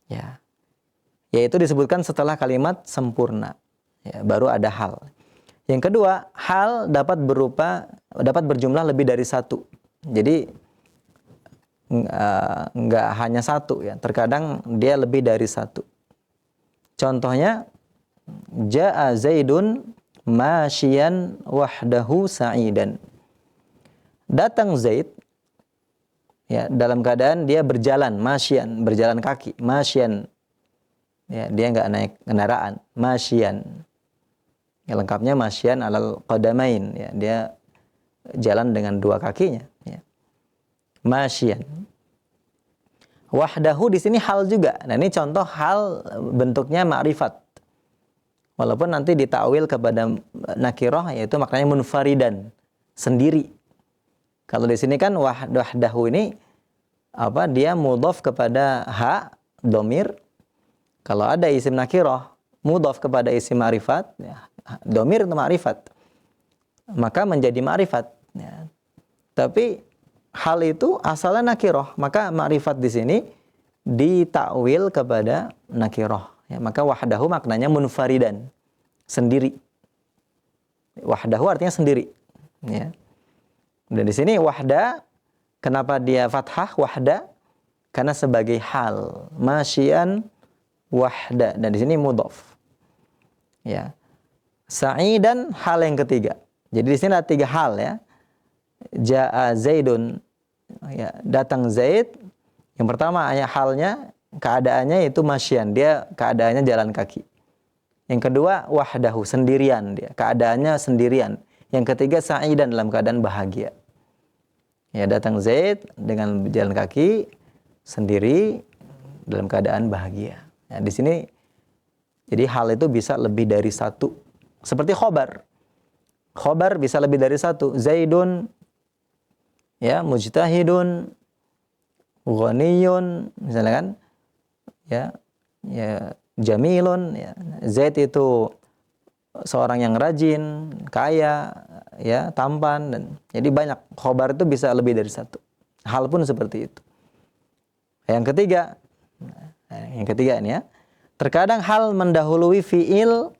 Ya. Yaitu disebutkan setelah kalimat sempurna. Ya, baru ada hal. Yang kedua, hal dapat berjumlah lebih dari 1. Jadi nggak hanya 1, ya. Terkadang dia lebih dari 1. Contohnya, Ja'a Zaidun masyian wahdahu sa'idan. Datang Zaid, ya, dalam keadaan dia berjalan, masyian, berjalan kaki, masyian. Ya, dia nggak naik kendaraan, masyian. Ya, lengkapnya masyian alal qadamain, ya, dia jalan dengan 2 kakinya, ya. Masyian. Wahdahu di sini hal juga. Nah, ini contoh hal bentuknya ma'rifat. Walaupun nanti ditakwil kepada nakirah, yaitu maknanya munfaridan, sendiri. Kalau di sini kan wahdahu ini dia mudhaf kepada ha, domir. Kalau ada isim nakirah mudhaf kepada isim ma'rifat, ya, domir itu ma'rifat, maka menjadi ma'rifat, ya. Tapi hal itu asalnya nakirah, maka ma'rifat di sini ditakwil kepada nakirah. Ya, maka wahdahu maknanya munfaridan, sendiri. Wahdahu artinya sendiri. Ya. Dan di sini wahda, kenapa dia fathah wahda? Karena sebagai hal, masyian wahda. Dan di sini mudhaf. Ya. Sa'idan hal yang ketiga. Jadi di sini ada 3 hal ya. Ja'a Zaidun, ya, datang Zaid. Yang pertama halnya, keadaannya itu masyian, dia keadaannya jalan kaki. Yang kedua wahdahu, sendirian dia, keadaannya sendirian. Yang ketiga sa'idan, dalam keadaan bahagia. Ya, datang Zaid dengan jalan kaki sendiri dalam keadaan bahagia. Ya, di sini jadi hal itu bisa lebih dari satu. Seperti khobar. Khobar bisa lebih dari satu. Zaidun, ya, mujtahidun, ghaniyun, misalnya kan, ya, jamilun, ya. Zaid itu seorang yang rajin, kaya, ya, tampan, dan jadi banyak. Khobar itu bisa lebih dari satu. Hal pun seperti itu. Yang ketiga ini ya, terkadang hal mendahului fiil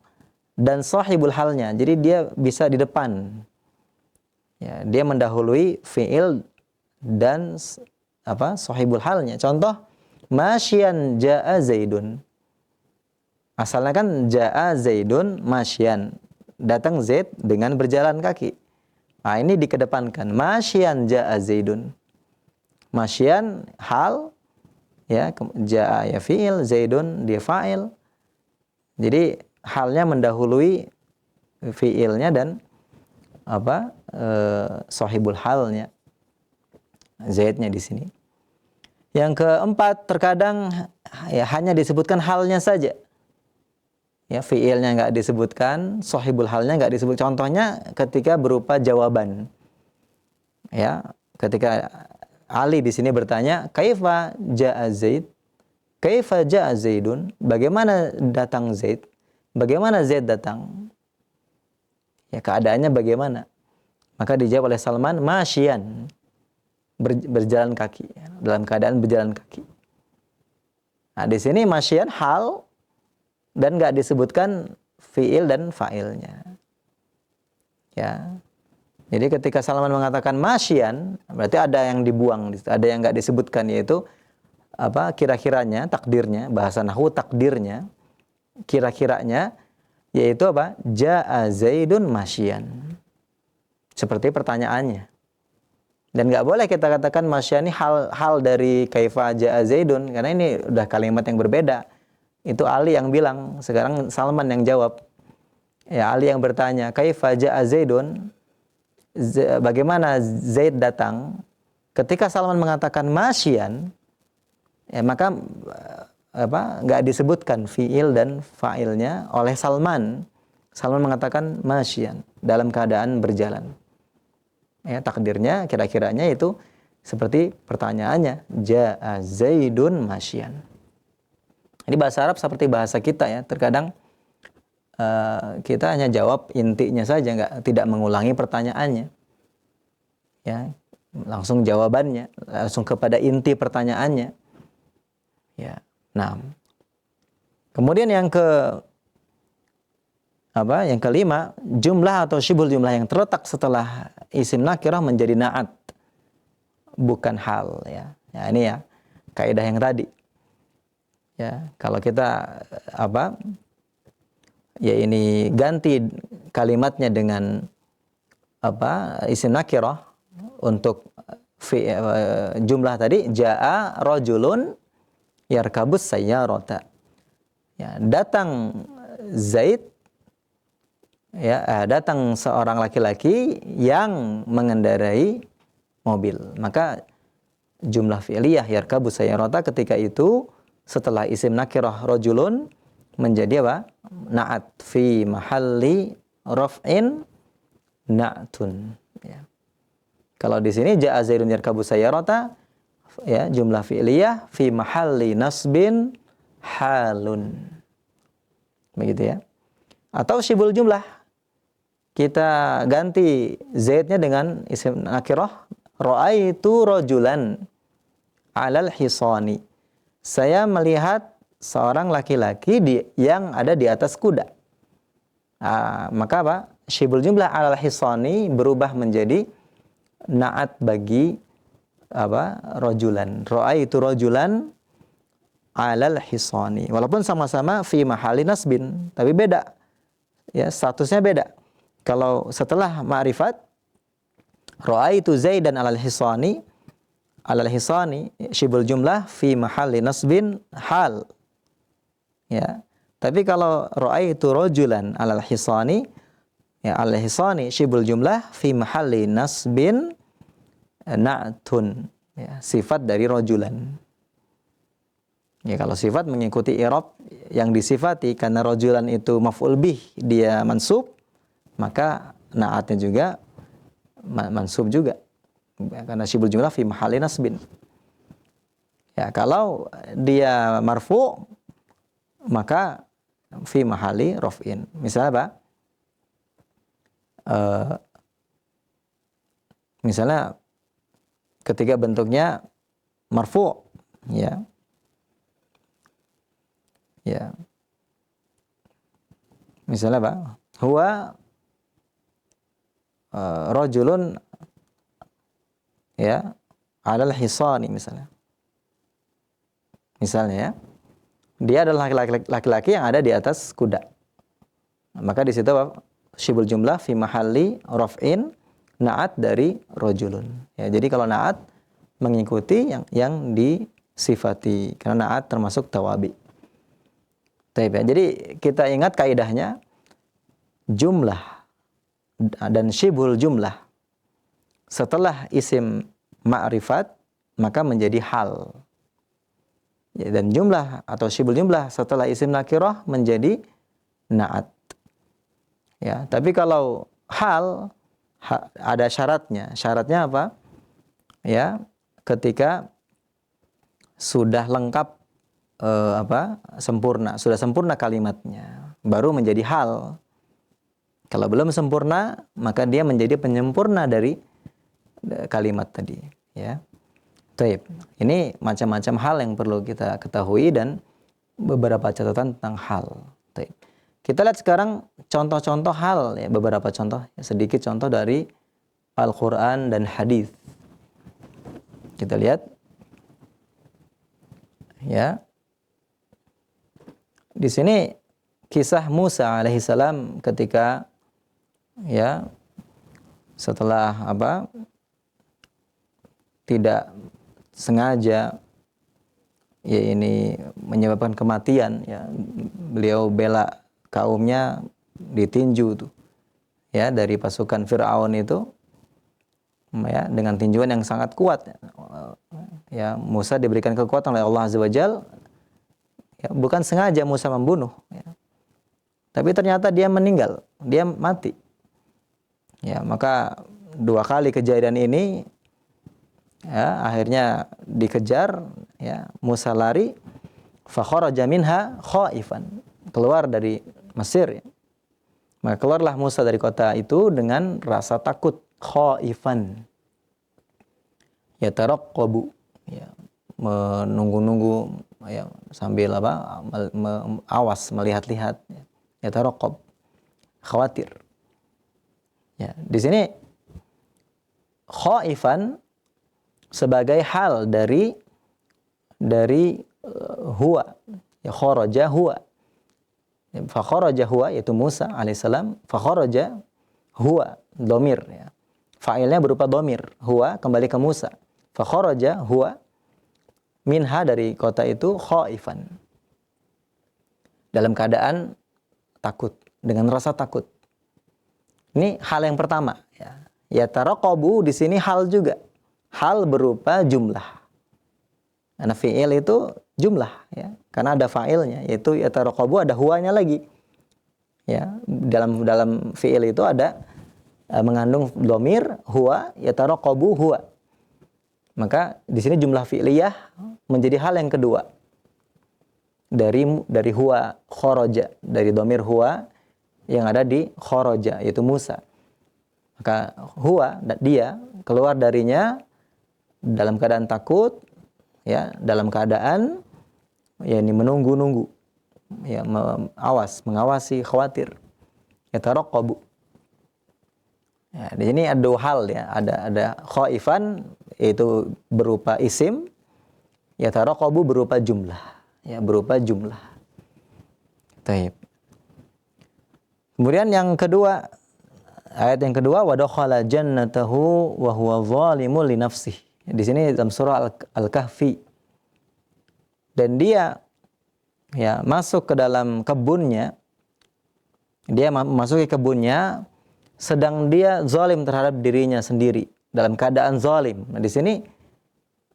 dan sahibul halnya. Jadi dia bisa di depan. Ya, dia mendahului fiil dan sahibul halnya. Contoh, masyian ja'a Zaidun. Asalnya kan ja'a Zaidun masyian. Datang Zaid dengan berjalan kaki. Nah, ini dikedepankan. Masyian ja'a Zaidun. Masyian hal, ya, ja'a ya fiil, Zaidun dia fa'il. Jadi halnya mendahului fiilnya dan sahibul halnya. Zaidnya di sini. Yang keempat, terkadang ya hanya disebutkan halnya saja. Ya, fiilnya enggak disebutkan, sahibul halnya enggak disebut. Contohnya ketika berupa jawaban. Ya, ketika Ali di sini bertanya, "Kaifa ja'a Zaid?" "Kaifa ja'a Zaidun?" Bagaimana datang Zaid? Bagaimana Zaid datang? Ya, keadaannya bagaimana? Maka dijawab oleh Salman, masyian, berjalan kaki, dalam keadaan berjalan kaki. Nah, di sini masyian hal dan enggak disebutkan fiil dan fa'ilnya. Ya. Jadi ketika Salman mengatakan masyian, berarti ada yang dibuang, ada yang enggak disebutkan, yaitu kira-kiranya, takdirnya, bahasa nahwu takdirnya, kira-kiranya, yaitu ja'a Zaidun masyian. Seperti pertanyaannya. Dan nggak boleh kita katakan masyian ini hal dari kaifa ja'a Zaidun, karena ini udah kalimat yang berbeda. Itu Ali yang bilang, sekarang Salman yang jawab. Ya, Ali yang bertanya, kaifa ja'a Zaidun? Bagaimana Zaid datang? Ketika Salman mengatakan masyian, ya, maka nggak disebutkan fiil dan fa'ilnya oleh Salman. Salman mengatakan masyian, dalam keadaan berjalan. Ya, takdirnya, kira-kiranya itu seperti pertanyaannya, ja'a Zaidun masyian. Ini bahasa Arab seperti bahasa kita ya. Terkadang kita hanya jawab intinya saja, tidak mengulangi pertanyaannya. Ya, langsung jawabannya, langsung kepada inti pertanyaannya. Ya. Nah, kemudian yang kelima, jumlah atau syibhul jumlah yang terletak setelah isim nakirah menjadi na'at, bukan hal, ya. Ya, ini ya kaidah yang tadi. Ya, kalau kita ya ini ganti kalimatnya dengan isim nakirah untuk jumlah tadi, ja'a rajulun yarkabus sayyarata. Ya, datang Zaid, ya, datang seorang laki-laki yang mengendarai mobil. Maka jumlah fi'liyah yarkabus sayyarata ketika itu setelah isim nakirah rajulun menjadi na'at fi mahalli raf'in na'tun. Ya. Kalau di sini ja'a Zaidun yarkabus sayyarata, ya, jumlah fi'liyah fi mahalli nasbin halun. Begitu ya. Atau syibul jumlah, kita ganti Zaidnya dengan isim nakirah Ra'aitu rajulan 'alal hisani. Saya melihat seorang laki-laki yang ada di atas kuda. Maka apa? Syibul jumlah 'alal hisani berubah menjadi na'at bagi apa? Rajulan. Ra'aitu rajulan 'alal hisani. Walaupun sama-sama fi mahali nasbin, tapi beda. Ya, statusnya beda. Kalau setelah ma'rifat, ra'aitu Zaidan 'alal hisani, syibul jumlah fi mahalli nasbin hal. Ya. Tapi kalau ra'aitu rajulan 'alal hisani, ya, 'alal hisani syibul jumlah fi mahalli nasbin na'tun. Ya, sifat dari rajulan. Ya, kalau sifat mengikuti i'rab yang disifati, karena rajulan itu maf'ul bih, dia mansub, maka na'atnya juga mansub juga. Karena syibul jumlah fi mahalli nasbin. Ya, kalau dia marfu, maka fi mahalli raf'in. Misalnya apa? Misalnya ketika bentuknya marfu, ya. Ya. Misalnya apa? Huwa rajulun, ya, 'alal hisani misalnya. Misalnya, ya. Dia adalah laki-laki yang ada di atas kuda. Maka di situ syibul jumlah fi mahalli raf'in, na'at dari rajulun. Ya, jadi kalau na'at mengikuti yang disifati, karena na'at termasuk tawabi. Ya. Jadi kita ingat kaidahnya, jumlah dan syibul jumlah setelah isim ma'rifat maka menjadi hal. Ya, dan jumlah atau syibul jumlah setelah isim nakirah menjadi na'at. Ya, tapi kalau hal ada syaratnya. Syaratnya apa? Ya, ketika sudah lengkap sempurna, sudah sempurna kalimatnya, baru menjadi hal. Kalau belum sempurna, maka dia menjadi penyempurna dari kalimat tadi, ya. Baik. Ini macam-macam hal yang perlu kita ketahui dan beberapa catatan tentang hal. Baik. Kita lihat sekarang contoh-contoh hal, ya, beberapa contoh, sedikit contoh dari Al-Qur'an dan hadis. Kita lihat, ya. Di sini kisah Musa alaihissalam ketika, ya, setelah tidak sengaja, ya, ini menyebabkan kematian, ya, beliau bela kaumnya ditinju tuh, ya, dari pasukan Fir'aun itu, ya, dengan tinjuan yang sangat kuat, ya. Musa diberikan kekuatan oleh Allah Azza wa Jalla. Ya, bukan sengaja Musa membunuh, ya. Tapi ternyata dia meninggal, dia mati. Ya, maka 2 kali kejadian ini, ya, akhirnya dikejar, ya, Musa lari, fa kharaja minha khaifan, keluar dari Mesir, ya. Maka keluarlah Musa dari kota itu dengan rasa takut, khaifan. Ya, taraqqabu, ya, menunggu-nunggu, ya, sambil awas, melihat-lihat, ya, taraqqab, khawatir. Ya, di sini khaifan sebagai hal dari huwa, ya, kharaja huwa. Fa kharaja huwa, yaitu Musa alaihissalam, fa kharaja huwa, dhamir, ya. Fa'ilnya berupa dhamir, huwa kembali ke Musa. Fa kharaja huwa minha, dari kota itu, khaifan, dalam keadaan takut, dengan rasa takut. Ini hal yang pertama, ya. Ya, taraqabu di sini hal juga. Hal berupa jumlah. Karena fi'il itu jumlah, ya. Karena ada fa'ilnya, yaitu ya taraqabu, ada huwanya lagi. Ya, dalam fi'il itu ada mengandung dhamir huwa, ya taraqabu huwa. Maka di sini jumlah fi'liyah menjadi hal yang kedua. Dari huwa, kharaja, dari dhamir huwa yang ada di kharaja, yaitu Musa. Maka huwa, dia, keluar darinya dalam keadaan takut, ya, dalam keadaan ya ini menunggu-nunggu, ya, mengawasi, khawatir. Yataraqqabu. Ya, di sini ada dua hal, ya, ada khaifan yaitu berupa isim, yataraqqabu berupa jumlah, ya, berupa jumlah. Baik. Kemudian yang kedua, ayat yang kedua, wa dakhala jannatahu wa huwa zalimun li nafsihi. Di sini dalam surah Al-Kahfi. Dan dia, ya, masuk ke dalam kebunnya. Dia memasuki kebunnya sedang dia zalim terhadap dirinya sendiri, dalam keadaan zalim. Nah, di sini,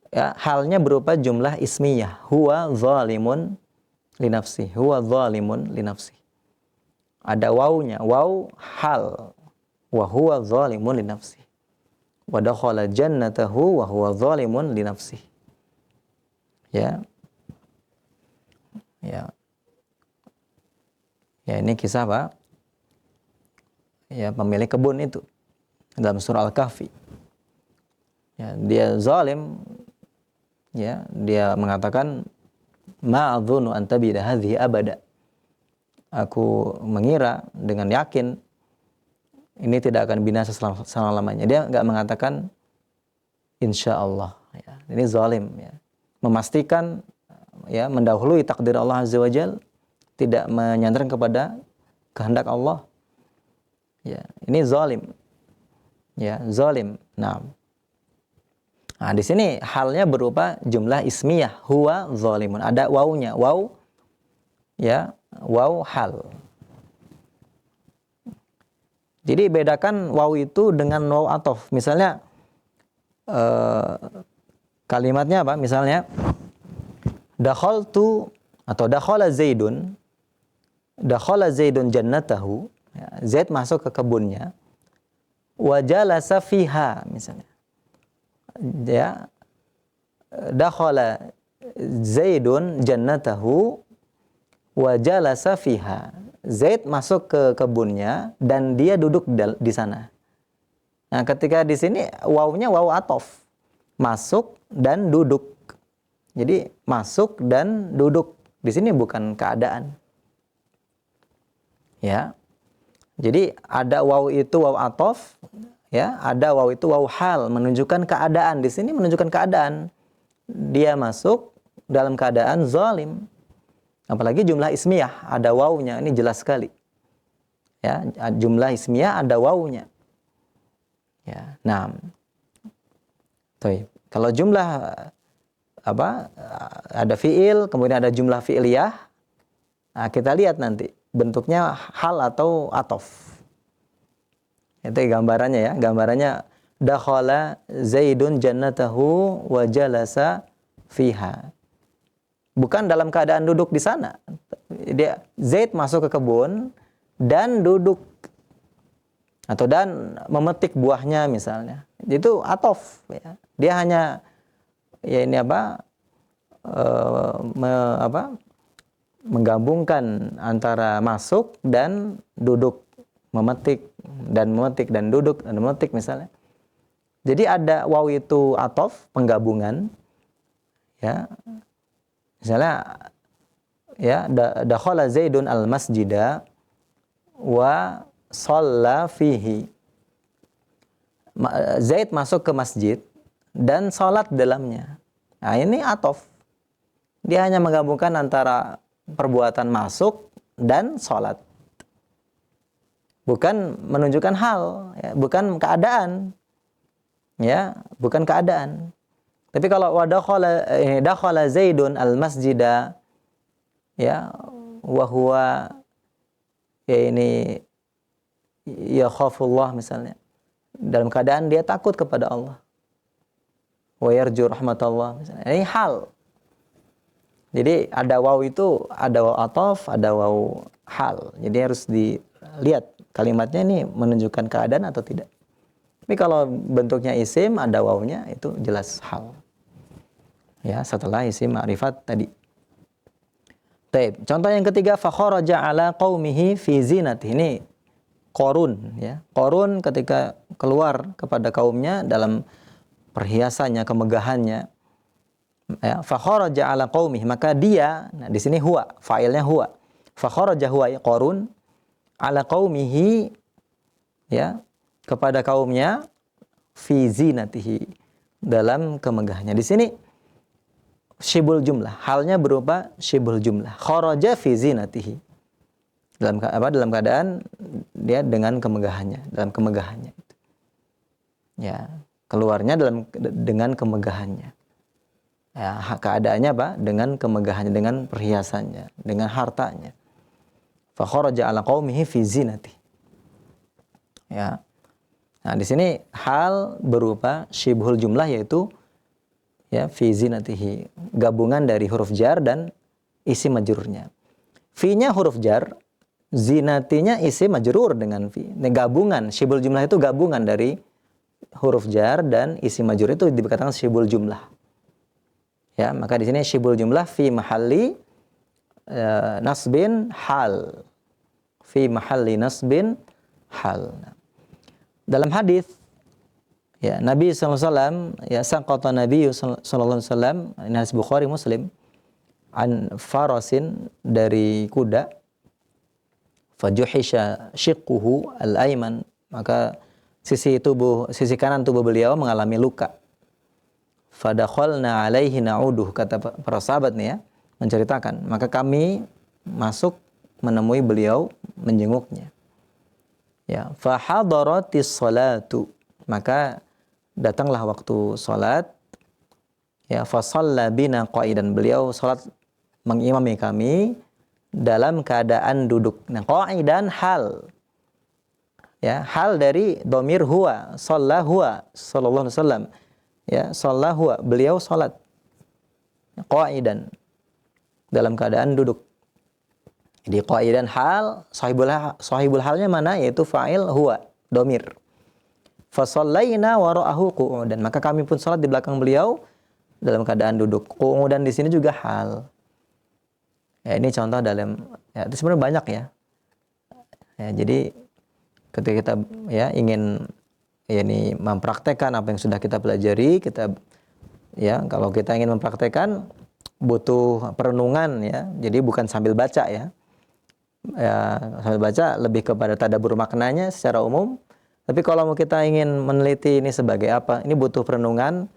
ya, halnya berupa jumlah ismiyah. Huwa zalimun li nafsihi. Huwa zalimun li nafsihi. Ada wawunya, waw hal. Wa huwa zalimun li nafsihi. Wa dakhala jannatahu wa huwa zalimun li nafsihi. Ya. Ya. Ya, ini kisah apa? Ya, pemilik kebun itu dalam surah Al-Kahfi. Ya, dia zalim, ya, dia mengatakan ma'adhunu an tabida hadhihi abada. Aku mengira dengan yakin ini tidak akan binasa selama-lamanya. Dia enggak mengatakan insyaallah, ya. Ini zalim, ya. Memastikan, ya, mendahului takdir Allah Azza wa Jalla, tidak menyandarkan kepada kehendak Allah. Ya, ini zalim. Ya, zalim. Nah, di sini halnya berupa jumlah ismiyah, huwa zalimun. Ada wawunya, waw, ya, waw hal. Jadi bedakan waw itu dengan waw atof. Misalnya kalimatnya apa? Misalnya dakhaltu atau dakhala Zaidun jannatahu. Ya, Zaid masuk ke kebunnya. Wa jalasa fiha, misalnya. Ya, dakhala Zaidun jannatahu wa jalasa fiha. Zaid masuk ke kebunnya dan dia duduk di sana. Nah, ketika di sini wawunya waw atof. Masuk dan duduk. Jadi masuk dan duduk. Di sini bukan keadaan. Ya. Jadi ada waw itu waw atof, ya, ada waw itu waw hal, menunjukkan keadaan. Di sini menunjukkan keadaan. Dia masuk dalam keadaan zalim. Apalagi jumlah ismiyah, ada wawnya, ini jelas sekali. Ya, jumlah ismiyah ada wawnya. Ya, nah. Kalau jumlah apa? Ada fiil, kemudian ada jumlah fi'liyah. Nah, kita lihat nanti bentuknya hal atau atof. Itu gambarannya, ya. Gambarannya dakhala Zaidun jannatahu wa jalasa fiha. Bukan dalam keadaan duduk di sana. Dia Zaid masuk ke kebun dan duduk atau dan memetik buahnya misalnya. Itu atof, ya. Dia hanya, ya, ini apa? Menggabungkan antara masuk dan duduk, memetik dan duduk dan memetik misalnya. Jadi ada waw itu atof, penggabungan, ya. Misalnya, ya, dakhala Zaidun al-masjida wa shalla fihi. Zaid masuk ke masjid dan salat dalamnya. Nah, ini atof. Dia hanya menggabungkan antara perbuatan masuk dan salat. Bukan menunjukkan hal, ya, bukan keadaan. Ya, bukan keadaan. Tapi kalau dakhala Zaidun al-masjida, ya, wa huwa, ya, ini yakhafullah misalnya. Dalam keadaan dia takut kepada Allah. Wa yarju rahmatallah misalnya. Ini hal. Jadi ada waw itu, ada waw atof, ada waw hal. Jadi harus dilihat kalimatnya ini menunjukkan keadaan atau tidak. Tapi kalau bentuknya isim, ada wawnya, itu jelas hal. Ya, setelah isim ma'rifat tadi. Taib. Contoh yang ketiga, fakharaja ala qaumihi fi zinati. Ini Qarun, ya. Qarun ketika keluar kepada kaumnya dalam perhiasannya, kemegahannya. Ya, fa kharaja ala qaumih, maka dia, nah di sini huwa, fa'ilnya huwa. Fa kharaja huwa Qarun ala qaumihi, ya, kepada kaumnya, fi zinatihi, dalam kemegahannya. Di sini syibul jumlah, halnya berupa syibul jumlah. Kharaja fi zinatihi, dalam keadaan dia dengan kemegahannya, dalam kemegahannya. Ya, keluarnya dengan kemegahannya. Ya, keadaannya apa? Dengan kemegahannya, dengan perhiasannya, dengan hartanya. Fa kharaja ala qaumihi fi zinati. Ya. Nah, di sini hal berupa syibhul jumlah, yaitu ya fi zinatihi, gabungan dari huruf jar dan isim majrurnya. Fi-nya huruf jar, zinatinya isim majrur dengan fi. Nah, gabungan syibhul jumlah itu gabungan dari huruf jar dan isim majrur, itu dikatakan syibhul jumlah. Ya, maka di sini syibhul jumlah fi mahalli nasbin hal. Fi mahalli nasbin hal. Dalam hadis, ya, Nabi SAW, ya, saqata Nabi SAW, ini hadis Bukhari Muslim, an farasin, dari kuda, fajuhisha shiqquhu al-ayman, maka sisi kanan tubuh beliau mengalami luka. Fadakhalna alaihi na'uduh, kata para sahabat nih ya, menceritakan, maka kami masuk menemui beliau, menjenguknya. Ya, fa hadaratis salatu, maka datanglah waktu salat. Ya, fa shalla bina qa'idan, beliau salat mengimami kami dalam keadaan duduk. Nah, qa'idan hal. Ya, hal dari dhamir huwa, shalla huwa sallallahu alaihi wasallam. Ya, shalla huwa, beliau salat qa'idan, dalam keadaan duduk. Jadi qaidan hal, sahibul halnya mana? Yaitu fa'il huwa, domir. Fa shallaina wara'ahu qu'udan, maka kami pun salat di belakang beliau dalam keadaan duduk. Qu'udan di sini juga hal. Ya, ini contoh dalam, ya, itu sebenarnya banyak ya. Ya, jadi ketika kita ya ingin ya ini mempraktekkan apa yang sudah kita pelajari, kita ya kalau kita ingin mempraktekkan butuh perenungan ya. Jadi bukan sambil baca ya. Ya, sambil baca lebih kepada tadabbur maknanya secara umum. Tapi kalau mau kita ingin meneliti ini sebagai apa, ini butuh perenungan.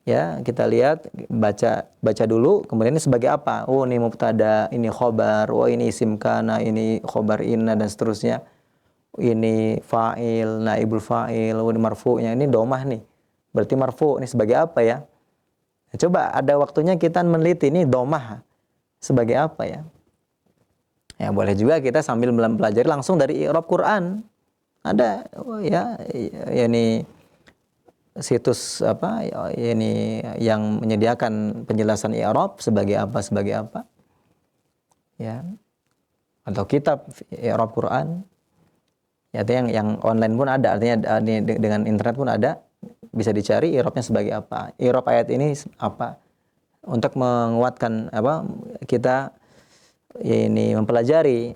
Ya, kita lihat, baca dulu, kemudian ini sebagai apa? Oh, ini mubtada, ini khobar, oh ini isim kana, ini khobar inna, dan seterusnya. Ini fa'il, naibul fa'il, oh ini marfu'nya, ini domah nih. Berarti marfu' ini sebagai apa ya? Nah, coba ada waktunya kita meneliti ini domah sebagai apa ya? Ya, boleh juga kita sambil mempelajari langsung dari i'rab Quran. Ada ya ini situs apa ini yang menyediakan penjelasan i'rab sebagai apa. Ya. Atau kitab i'rab Quran. Ya, artinya yang online pun ada, artinya dengan internet pun ada, bisa dicari i'rabnya sebagai apa. I'rab ayat ini apa? Untuk menguatkan apa kita ini mempelajari.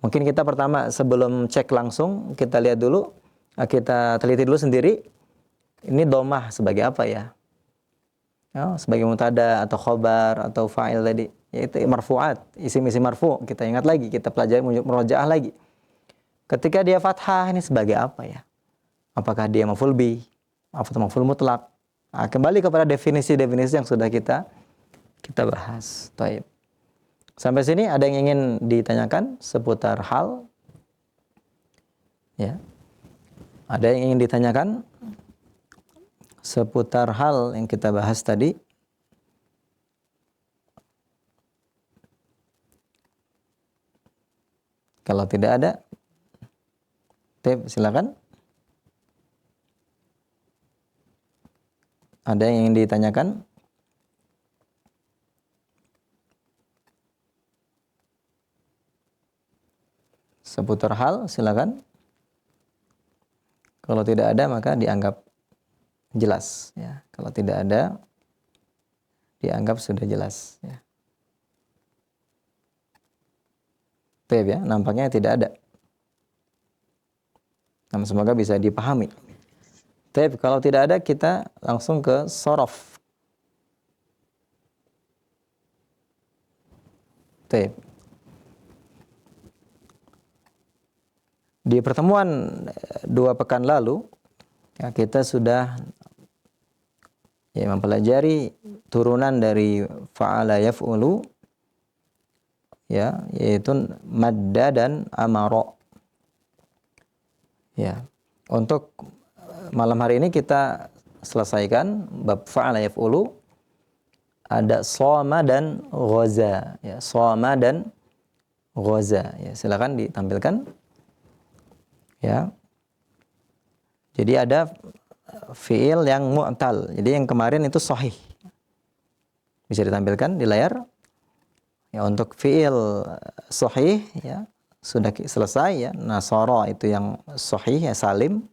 Mungkin kita pertama sebelum cek langsung, kita lihat dulu, kita teliti dulu sendiri, ini domah sebagai apa ya? Oh, sebagai mubtada atau khobar atau fa'il tadi, yaitu marfu'at, isim-isim marfu', kita ingat lagi, kita pelajari murojaah lagi. Ketika dia fathah, ini sebagai apa ya? Apakah dia maf'ul bih atau maf'ul mutlaq? Nah, kembali kepada definisi-definisi yang sudah kita bahas. Baik. Sampai sini ada yang ingin ditanyakan seputar hal? Ya. Ada yang ingin ditanyakan seputar hal yang kita bahas tadi? Kalau tidak ada, silakan. Ada yang ingin ditanyakan? Seputar hal, silakan. Kalau tidak ada, maka dianggap jelas. Ya. Kalau tidak ada, dianggap sudah jelas. Ya. Baik ya, nampaknya tidak ada. Nah, semoga bisa dipahami. Tapi kalau tidak ada kita langsung ke sorof. Taip. Di pertemuan 2 pekan lalu ya, kita sudah ya mempelajari turunan dari fa'ala yaf'ulu ya, yaitu madda dan amara. Ya. Untuk malam hari ini kita selesaikan bab fa'ala yaf'ulu, ada shoma dan ghaza ya, shoma dan ghaza ya, silakan ditampilkan ya. Jadi ada fiil yang mu'tal. Jadi yang kemarin itu sahih. Bisa ditampilkan di layar. Ya, untuk fiil sahih ya sudah selesai ya. Nasara itu yang sahih ya, salim.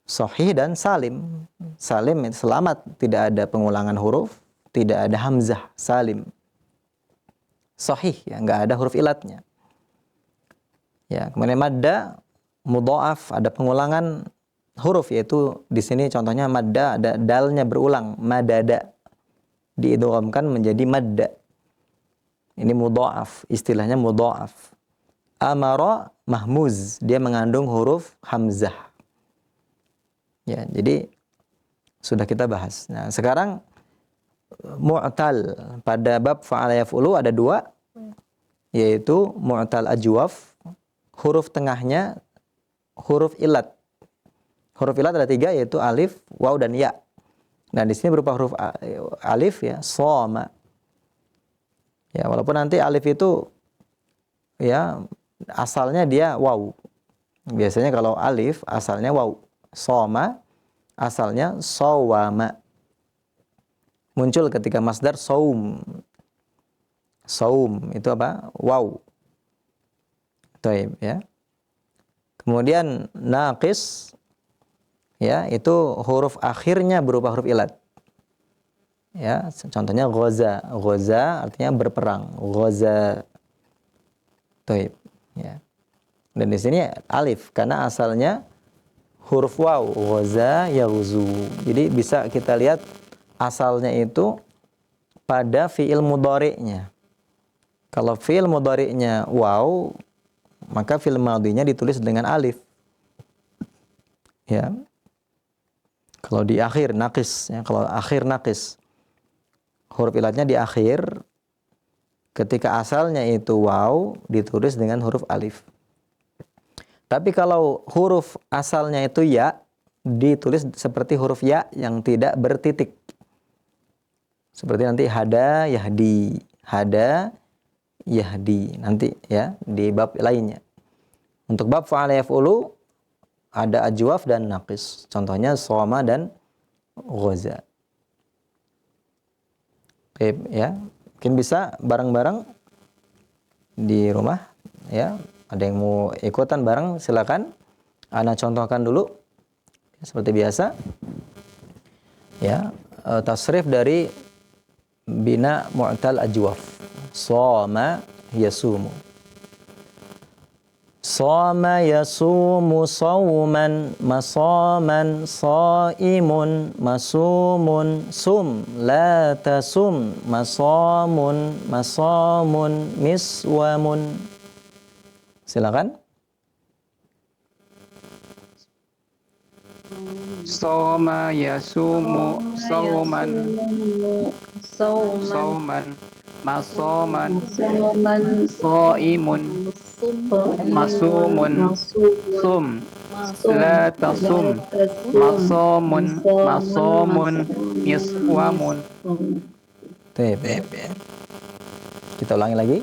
Sahih dan salim. Salim itu selamat, tidak ada pengulangan huruf, tidak ada hamzah, salim. Sahih ya, enggak ada huruf ilatnya. Ya, kemudian madda mudha'af, ada pengulangan huruf, yaitu di sini contohnya madda ada dalnya berulang, madada, diidghamkan menjadi madda. Ini mudha'af, istilahnya mudha'af. Amara mahmuz, dia mengandung huruf hamzah. Ya, jadi sudah kita bahas. Nah, sekarang mu'tal pada bab fa'ala yaf'ulu ada 2, yaitu mu'tal ajwaf, huruf tengahnya huruf ilat. Huruf ilat ada 3, yaitu alif, waw, dan ya. Nah, di sini berupa huruf alif ya, shoma. Ya, walaupun nanti alif itu ya asalnya dia waw. Biasanya kalau alif asalnya waw. Shoma asalnya shawama. Muncul ketika masdar saum. Saum itu apa? Waw. Taib ya. Kemudian naqis ya, itu huruf akhirnya berupa huruf ilat. Ya, contohnya ghaza. Ghaza artinya berperang. Ghaza. Taib ya. Dan di sini alif karena asalnya huruf waw. Ghaza yaghzu. Jadi bisa kita lihat asalnya itu pada fiil mudhari'nya. Kalau fiil mudhari'nya waw, maka fiil madhinya ditulis dengan alif. Ya. Kalau di akhir naqis ya, kalau akhir naqis huruf ilatnya di akhir, ketika asalnya itu waw ditulis dengan huruf alif. Tapi kalau huruf asalnya itu ya, ditulis seperti huruf ya yang tidak bertitik. Seperti nanti hada yahdi, hada yahdi nanti ya di bab lainnya. Untuk bab fa'ala yaf'ulu ada ajwaf dan naqis. Contohnya shoma dan ghaza. Oke ya. Mungkin bisa bareng-bareng di rumah ya. Ada yang mau ikutan bareng silakan. Ana contohkan dulu seperti biasa. Ya, tasrif dari bina mu'tal ajwaf. Shoma yasumu. Shoma yasumu sawman masaman saimun masumun sum la tasum masamun masamun miswamun. Silakan. Soma yasumu sauman sauman masoman saimun masumun sum la tasum masomun masomun miswamun. Kita ulangi lagi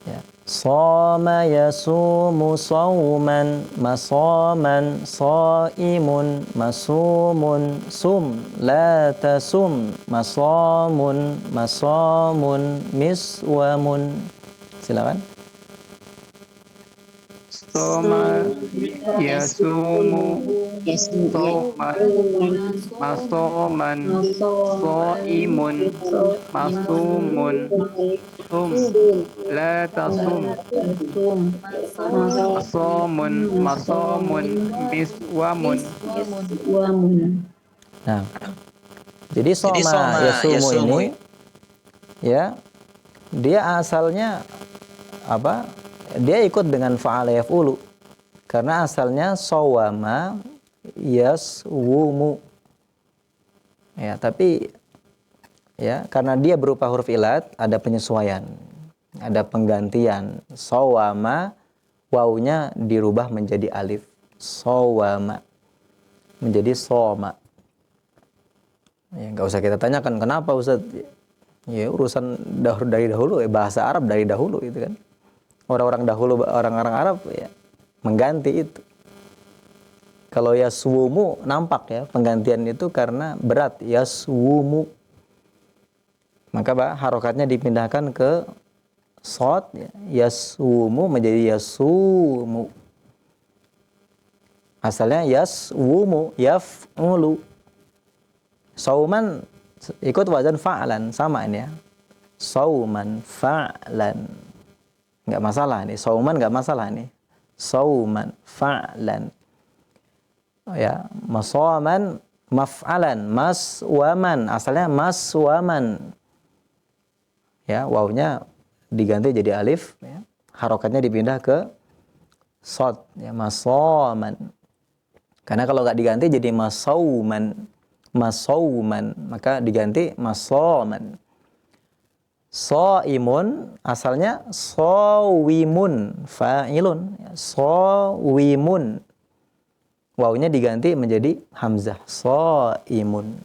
ya. Shoma yasumu sawman masaman saimun masumun sum la tasum masamun masamun miswamun. Silakan. soma yasumu soman masoman soimun masumun sum la tasum masomun miswamun. Nah, jadi soma yasumu ini ya, dia asalnya apa? Dia ikut dengan fa'ala yaf'ulu. Karena asalnya sawama yaswumu. Ya, tapi ya, karena dia berupa huruf ilat, ada penyesuaian, ada penggantian. Sawama, wawunya dirubah menjadi alif. Sawama menjadi soma. Ya, nggak usah kita tanyakan kenapa Ustaz. Ya, urusan dari dahulu, bahasa Arab dari dahulu itu kan. Orang-orang dahulu, orang-orang Arab ya mengganti itu. Kalau yaswumu nampak ya penggantian itu karena berat, yaswumu. Maka harokatnya dipindahkan ke shad ya. Yaswumu menjadi yasumu. Asalnya yaswumu, yaf'ulu. Sauman ikut wazan fa'lan, sama ini ya. Sauman fa'lan. Nggak masalah nih, sauman nggak masalah nih. Sauman fa'lan. Ya, masoman maf'alan, maswaman, asalnya maswaman. Ya, wawnya diganti jadi alif ya. Harokatnya dipindah ke shad ya, masoman. Karena kalau nggak diganti jadi masauman, masauman, maka diganti masoman. So'imun asalnya sowimun fa'ilun, sowimun, wawunya diganti menjadi hamzah, so'imun.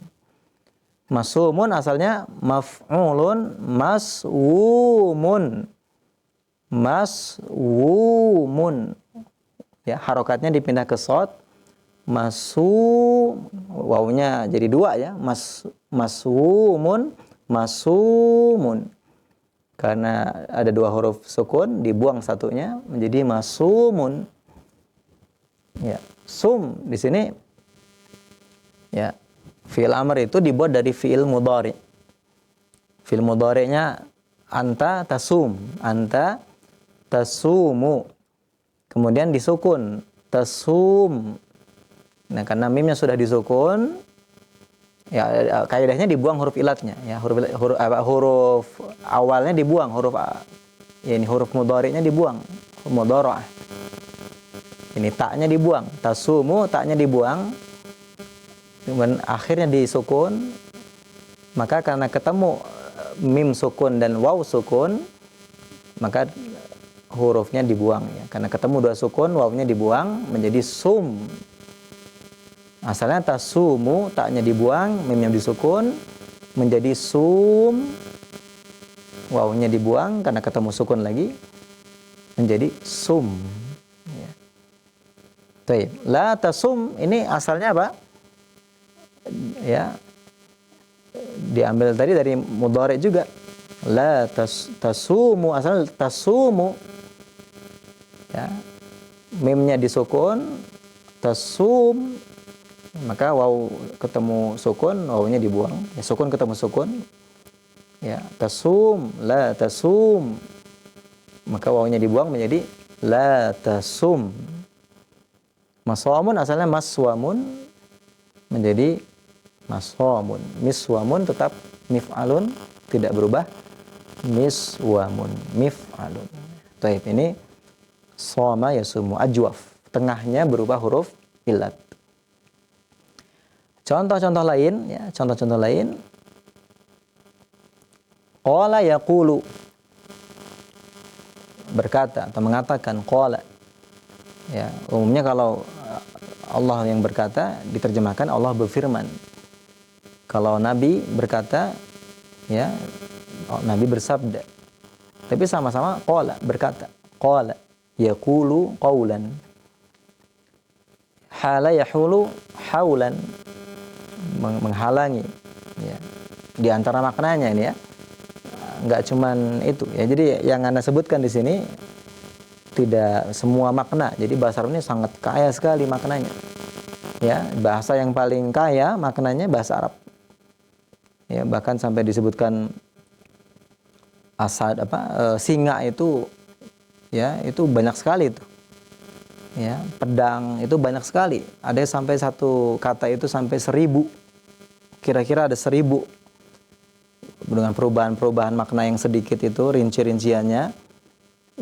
Masumun asalnya maf'ulun maswumun, maswumun ya, harokatnya dipindah ke shad, masu, wawunya jadi dua ya, maswumun, masumun. Karena ada dua huruf sukun, dibuang satunya menjadi masumun. Ya, sum di sini ya, fi'il amr itu dibuat dari fi'il mudhari. Fi'il mudhari'nya anta tasum, anta tasumu. Kemudian disukun, tasum. Nah, karena mimnya sudah disukun, ya kaidahnya dibuang huruf ilatnya ya, huruf awalnya dibuang, ya ini huruf mudhari'nya dibuang, mudhara'ah. Ini taknya dibuang, tasumu taknya dibuang, kemudian akhirnya disukun. Maka karena ketemu mim sukun dan waw sukun, maka hurufnya dibuang ya. Karena ketemu dua sukun, wawnya dibuang menjadi sum. Asalnya tasumu, taknya dibuang, mimnya disukun, menjadi sum, wawnya dibuang karena ketemu sukun lagi, menjadi sum. Ya. Baik, la tasum ini asalnya apa? Ya, diambil tadi dari mudhari juga. La tasumu, asal tasumu. Ya, mimnya disukun, tasum, maka waw ketemu sukun, wawnya dibuang. Ya, sukun ketemu sukun. Ya, tasum, la tasum. Maka wawnya dibuang menjadi la tasum. Maswamun asalnya maswamun menjadi maswamun. Miswamun tetap mif'alun, tidak berubah. Miswamun, mif'alun. Baik, ini soma yasumu ajwaf. Tengahnya berubah huruf ilat. Contoh-contoh lain, ya, contoh-contoh lain. Qala yaqulu, berkata atau mengatakan qala. Ya, umumnya kalau Allah yang berkata diterjemahkan Allah berfirman. Kalau Nabi berkata, ya, Nabi bersabda. Tapi sama-sama qala, berkata. Qala yaqulu qawlan. Hala yahulu haulan, menghalangi ya. Di antara maknanya ini ya, nggak cuman itu ya. Jadi yang Anda sebutkan di sini tidak semua makna. Jadi bahasa Arab ini sangat kaya sekali maknanya. Ya, bahasa yang paling kaya maknanya bahasa Arab. Ya, bahkan sampai disebutkan singa itu, ya, itu banyak sekali itu. Ya, pedang itu banyak sekali. Ada sampai satu kata itu sampai 1000. Kira-kira ada 1000. Dengan perubahan-perubahan makna yang sedikit itu, rinci-rinciannya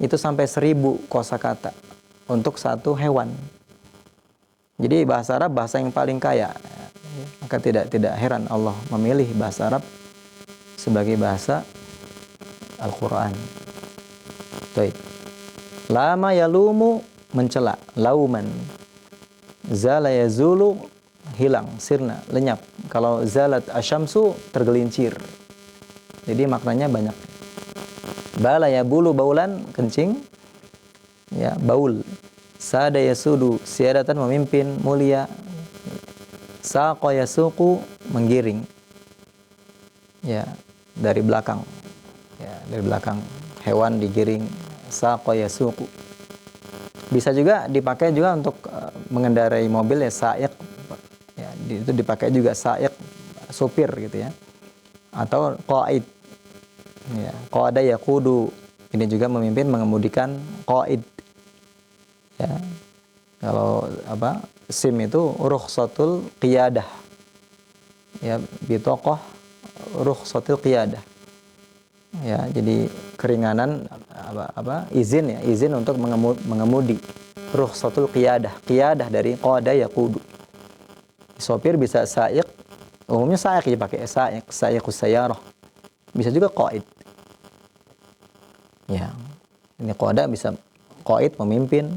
itu sampai 1000 kosakata untuk satu hewan. Jadi bahasa Arab bahasa yang paling kaya. Maka tidak heran Allah memilih bahasa Arab sebagai bahasa Al-Qur'an. Baik. Lama yalumu, mencela, lauman. Zala yazulu, hilang, sirna, lenyap. Kalau zalat asyamsu, tergelincir. Jadi maknanya banyak. Bala yabulu, baulan, kencing. Ya, baul. Sada yasudu, siadatan, memimpin, mulia. Saqa yasuku, menggiring. Ya, dari belakang. Ya, dari belakang hewan digiring. Saqa yasuku. Bisa juga dipakai juga untuk mengendarai mobil, ya, sa'iq. Ya, itu dipakai juga sa'iq, supir gitu ya. Atau qaid. Ya, qada yaqudu, ini juga memimpin, mengemudikan, qaid. Ya. Kalau SIM itu rukhsatul qiyadah. Ya, bitoqah rukhsatul qiyadah. Ya, jadi keringanan izin untuk mengemudi. Rukhsatul qiyadah. Qiyadah dari qada yaqudu. Sopir bisa sa'iq, umumnya sa'iq dipakai sa'iqus sayyarah. Bisa juga qaid. Ya. Ini qada bisa qaid, memimpin.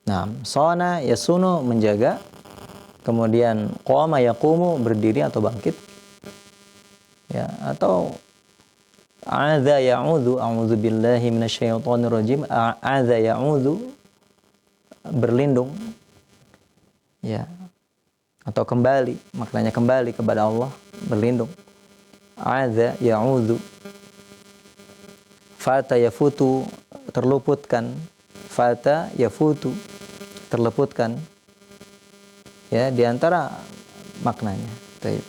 Nah, sona yasunu, menjaga. Kemudian qama yaqumu, berdiri atau bangkit. Ya, atau a'adza ya'udzu, a'udzu billahi minasyaitonir rajim. A'adza ya'udzu, berlindung. Ya. Atau kembali, maknanya kembali kepada Allah, berlindung. A'adza ya'udzu. Fata yafutu, terluputkan. Fata yafutu, terluputkan. Ya, di antara maknanya. Taib.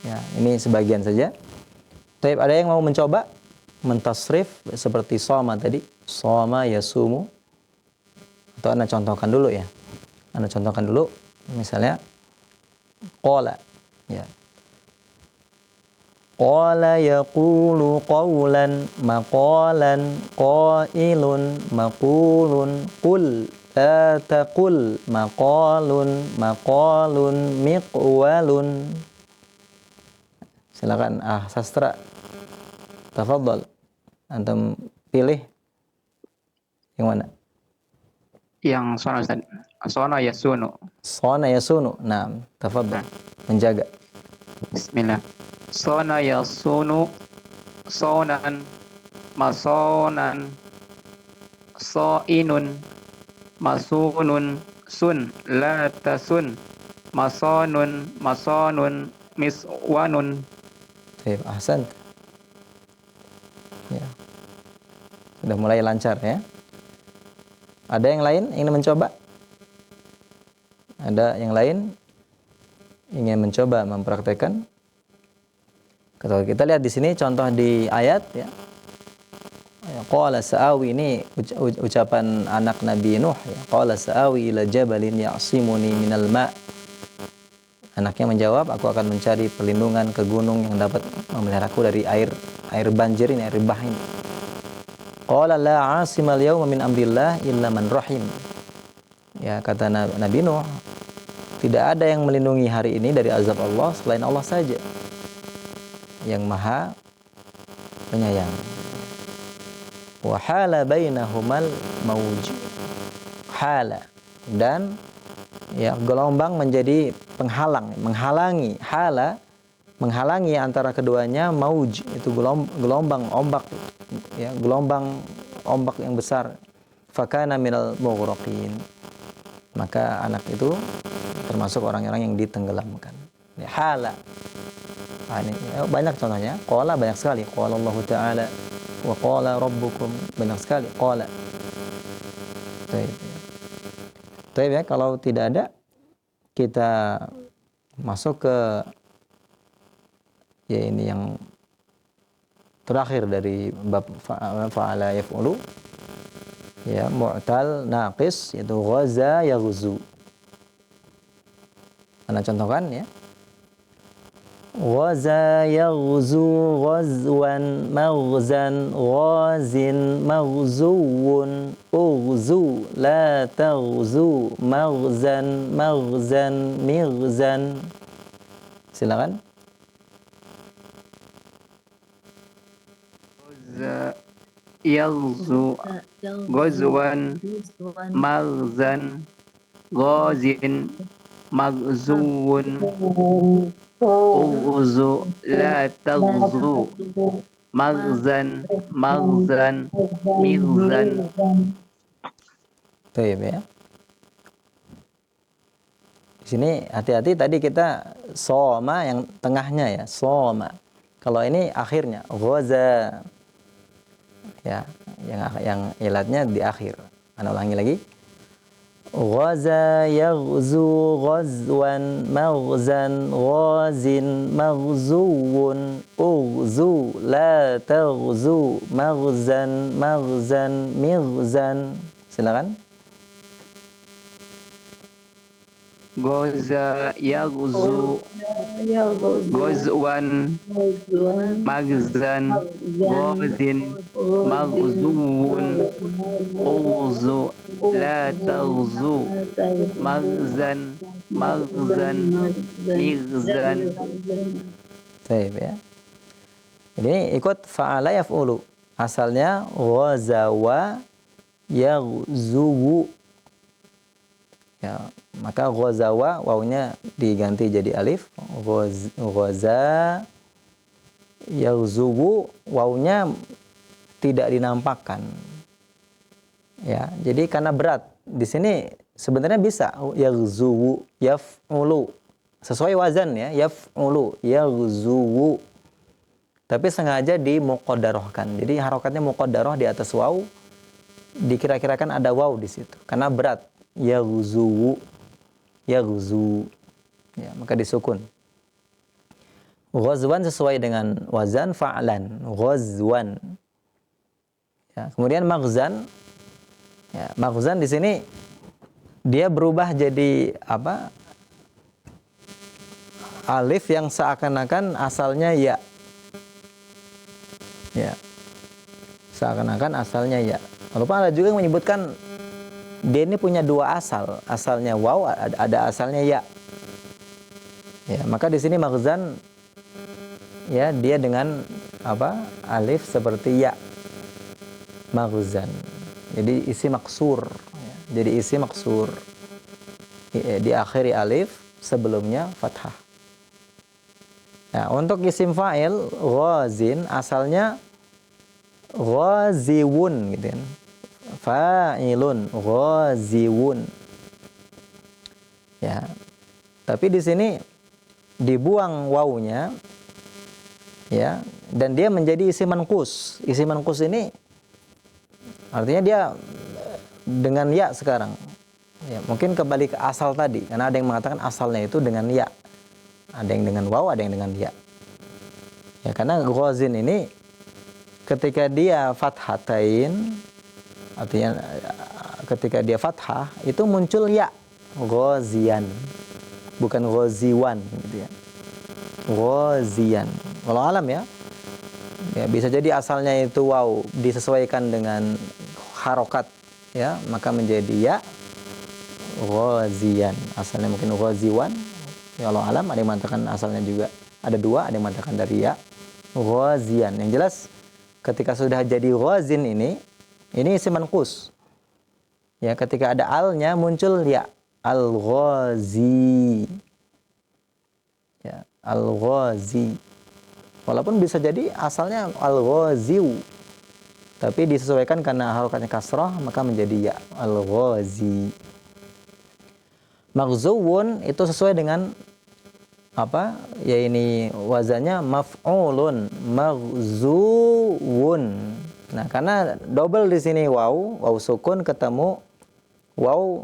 Ya, ini sebagian saja. Taib, ada yang mau mencoba mentasrif seperti soma tadi, soma yasumu. Atau Anda contohkan dulu ya. Anda contohkan dulu, misalnya qala, ya. Qala yaqulu qawlan maqalan qailun maqulun qul la taqul maqalun maqalun miqwalun. Silakan sastra. Tafadhal. Antum pilih yang mana? Yang sona Ustaz. Sona yasunu. Sona yasunu. Naam, tafadhal. Menjaga. Bismillah. Sona yasunu, sonan, masonan, soinun, masunun, sun, la tasun, masonun, masonun, miswanun. Baik, ahsan. Ya. Sudah mulai lancar ya. Ada yang lain ingin mencoba? Ada yang lain ingin mencoba mempraktekkan? Kalau kita lihat di sini contoh di ayat ya. Qala sa'awi, ini ucapan anak Nabi Nuh ya. Qala sa'awi ila jabalin ya'simuni minal ma'. Anaknya menjawab, aku akan mencari perlindungan ke gunung yang dapat memeliharaku dari air banjir ini, air bah ini. Qala la 'asimal yawma min amrillah illa man rahim. Ya, kata Nabi Nuh, tidak ada yang melindungi hari ini dari azab Allah selain Allah saja, yang Maha Penyayang. Wa hala bainahumal mauj. Hala, dan ya, gelombang menjadi penghalang, menghalangi. Hala, menghalangi antara keduanya, mauj, itu gelombang ombak ya, gelombang ombak yang besar. Fakana minal mughraqin. Maka anak itu termasuk orang-orang yang ditenggelamkan. Ya, hala. Ini banyak contohnya. Qala banyak sekali. Qala Allah Ta'ala Wa qala rabbukum, benar sekali, qala. Baik. Baik ya, kalau tidak ada kita masuk ke ya ini yang terakhir dari bab fa'ala yaf'ulu, ya, mu'tal naqis, yaitu ghaza yaghzu. Ana contohkan ya. Ghaza yaghzu ghazwan maghzan ghazin maghzuwun ughzu la taghzu maghzan maghzan mighzan. Silakan. Yaghzu ghazwan maghzan ghazin maghzuwun ughzu la taghzu maghzan maghzan mighzan. Baik ya. Di sini hati-hati, tadi kita soma yang tengahnya ya, soma. Kalau ini akhirnya ghaza. Ya, yang ilatnya di akhir. Ana ulangi lagi. Ghaza yaghzu ghazwan maghzan ghazin maghzuwun ughzu la taghzu maghzan maghzan mighzan. Silakan. Ghaza yaghzu ghazwan maghzan ghazin maghzuwun ughzu la taghzu maghzan maghzan mighzan. Baik ya. Ini ikut fa'ala yaf'ulu. Asalnya ghazawa yaghzuwu. Ya, maka ghazawa wawunya diganti jadi alif. Ghaza yaghzuwu, wawunya tidak dinampakkan. Ya, jadi karena berat. Di sini sebenarnya bisa yaghzuwu yaf'ulu. Sesuai wazan ya, yaf'ulu yaghzuwu. Tapi sengaja dimuqaddarahkan. Jadi harokatnya muqaddarah di atas waw. Dikira-kirakan ada waw di situ karena berat. Yaghzuwu, yaghzu, ya, maka disukun. Ghazwan sesuai dengan wazan fa'lan, ghazwan. Ya, kemudian maghzan, ya, maghzan di sini dia berubah jadi apa? Alif yang seakan-akan asalnya ya. Ya, seakan-akan asalnya ya. Walaupun ada juga yang menyebutkan dia ini punya dua asal, asalnya waw, ada asalnya ya. Ya, maka di sini maghzan ya dia dengan apa? Alif seperti ya. Maghzan. Jadi isi maksur, ya. Jadi isi maksur. Diakhiri alif, sebelumnya fathah. Nah, untuk isim fa'il ghazin asalnya ghaziwun gitu kan. Fa'ilun ghaziwun. Ya. Tapi di sini dibuang wawunya ya, dan dia menjadi isim manqus. Isim manqus ini artinya dia dengan ya sekarang. Ya, mungkin kembali ke asal tadi karena ada yang mengatakan asalnya itu dengan ya. Ada yang dengan waw, ada yang dengan ya. Ya, karena ghazin ini ketika dia fathatain, artinya ketika dia fathah itu muncul ya, ghazian, bukan ghaziwan gitu ya. Ghazian. Walau alam ya. Ya, bisa jadi asalnya itu waw disesuaikan dengan harokat ya, maka menjadi ya, ghazian. Asalnya mungkin ghaziwan. Ya Allah alam, ada yang mengatakan asalnya juga ada dua, ada yang mengatakan dari ya, ghazian. Yang jelas ketika sudah jadi ghazin ini isim manqus. Ya, ketika ada alnya muncul ya, al-ghazi. Ya, al-ghazi. Walaupun bisa jadi asalnya al-ghaziu. Tapi disesuaikan karena harokatnya kasrah maka menjadi ya, al-ghazi. Maghzuwun itu sesuai dengan apa? Ya ini wazannya maf'ulun, maghzuwun. Nah, karena double di sini waw sukun ketemu waw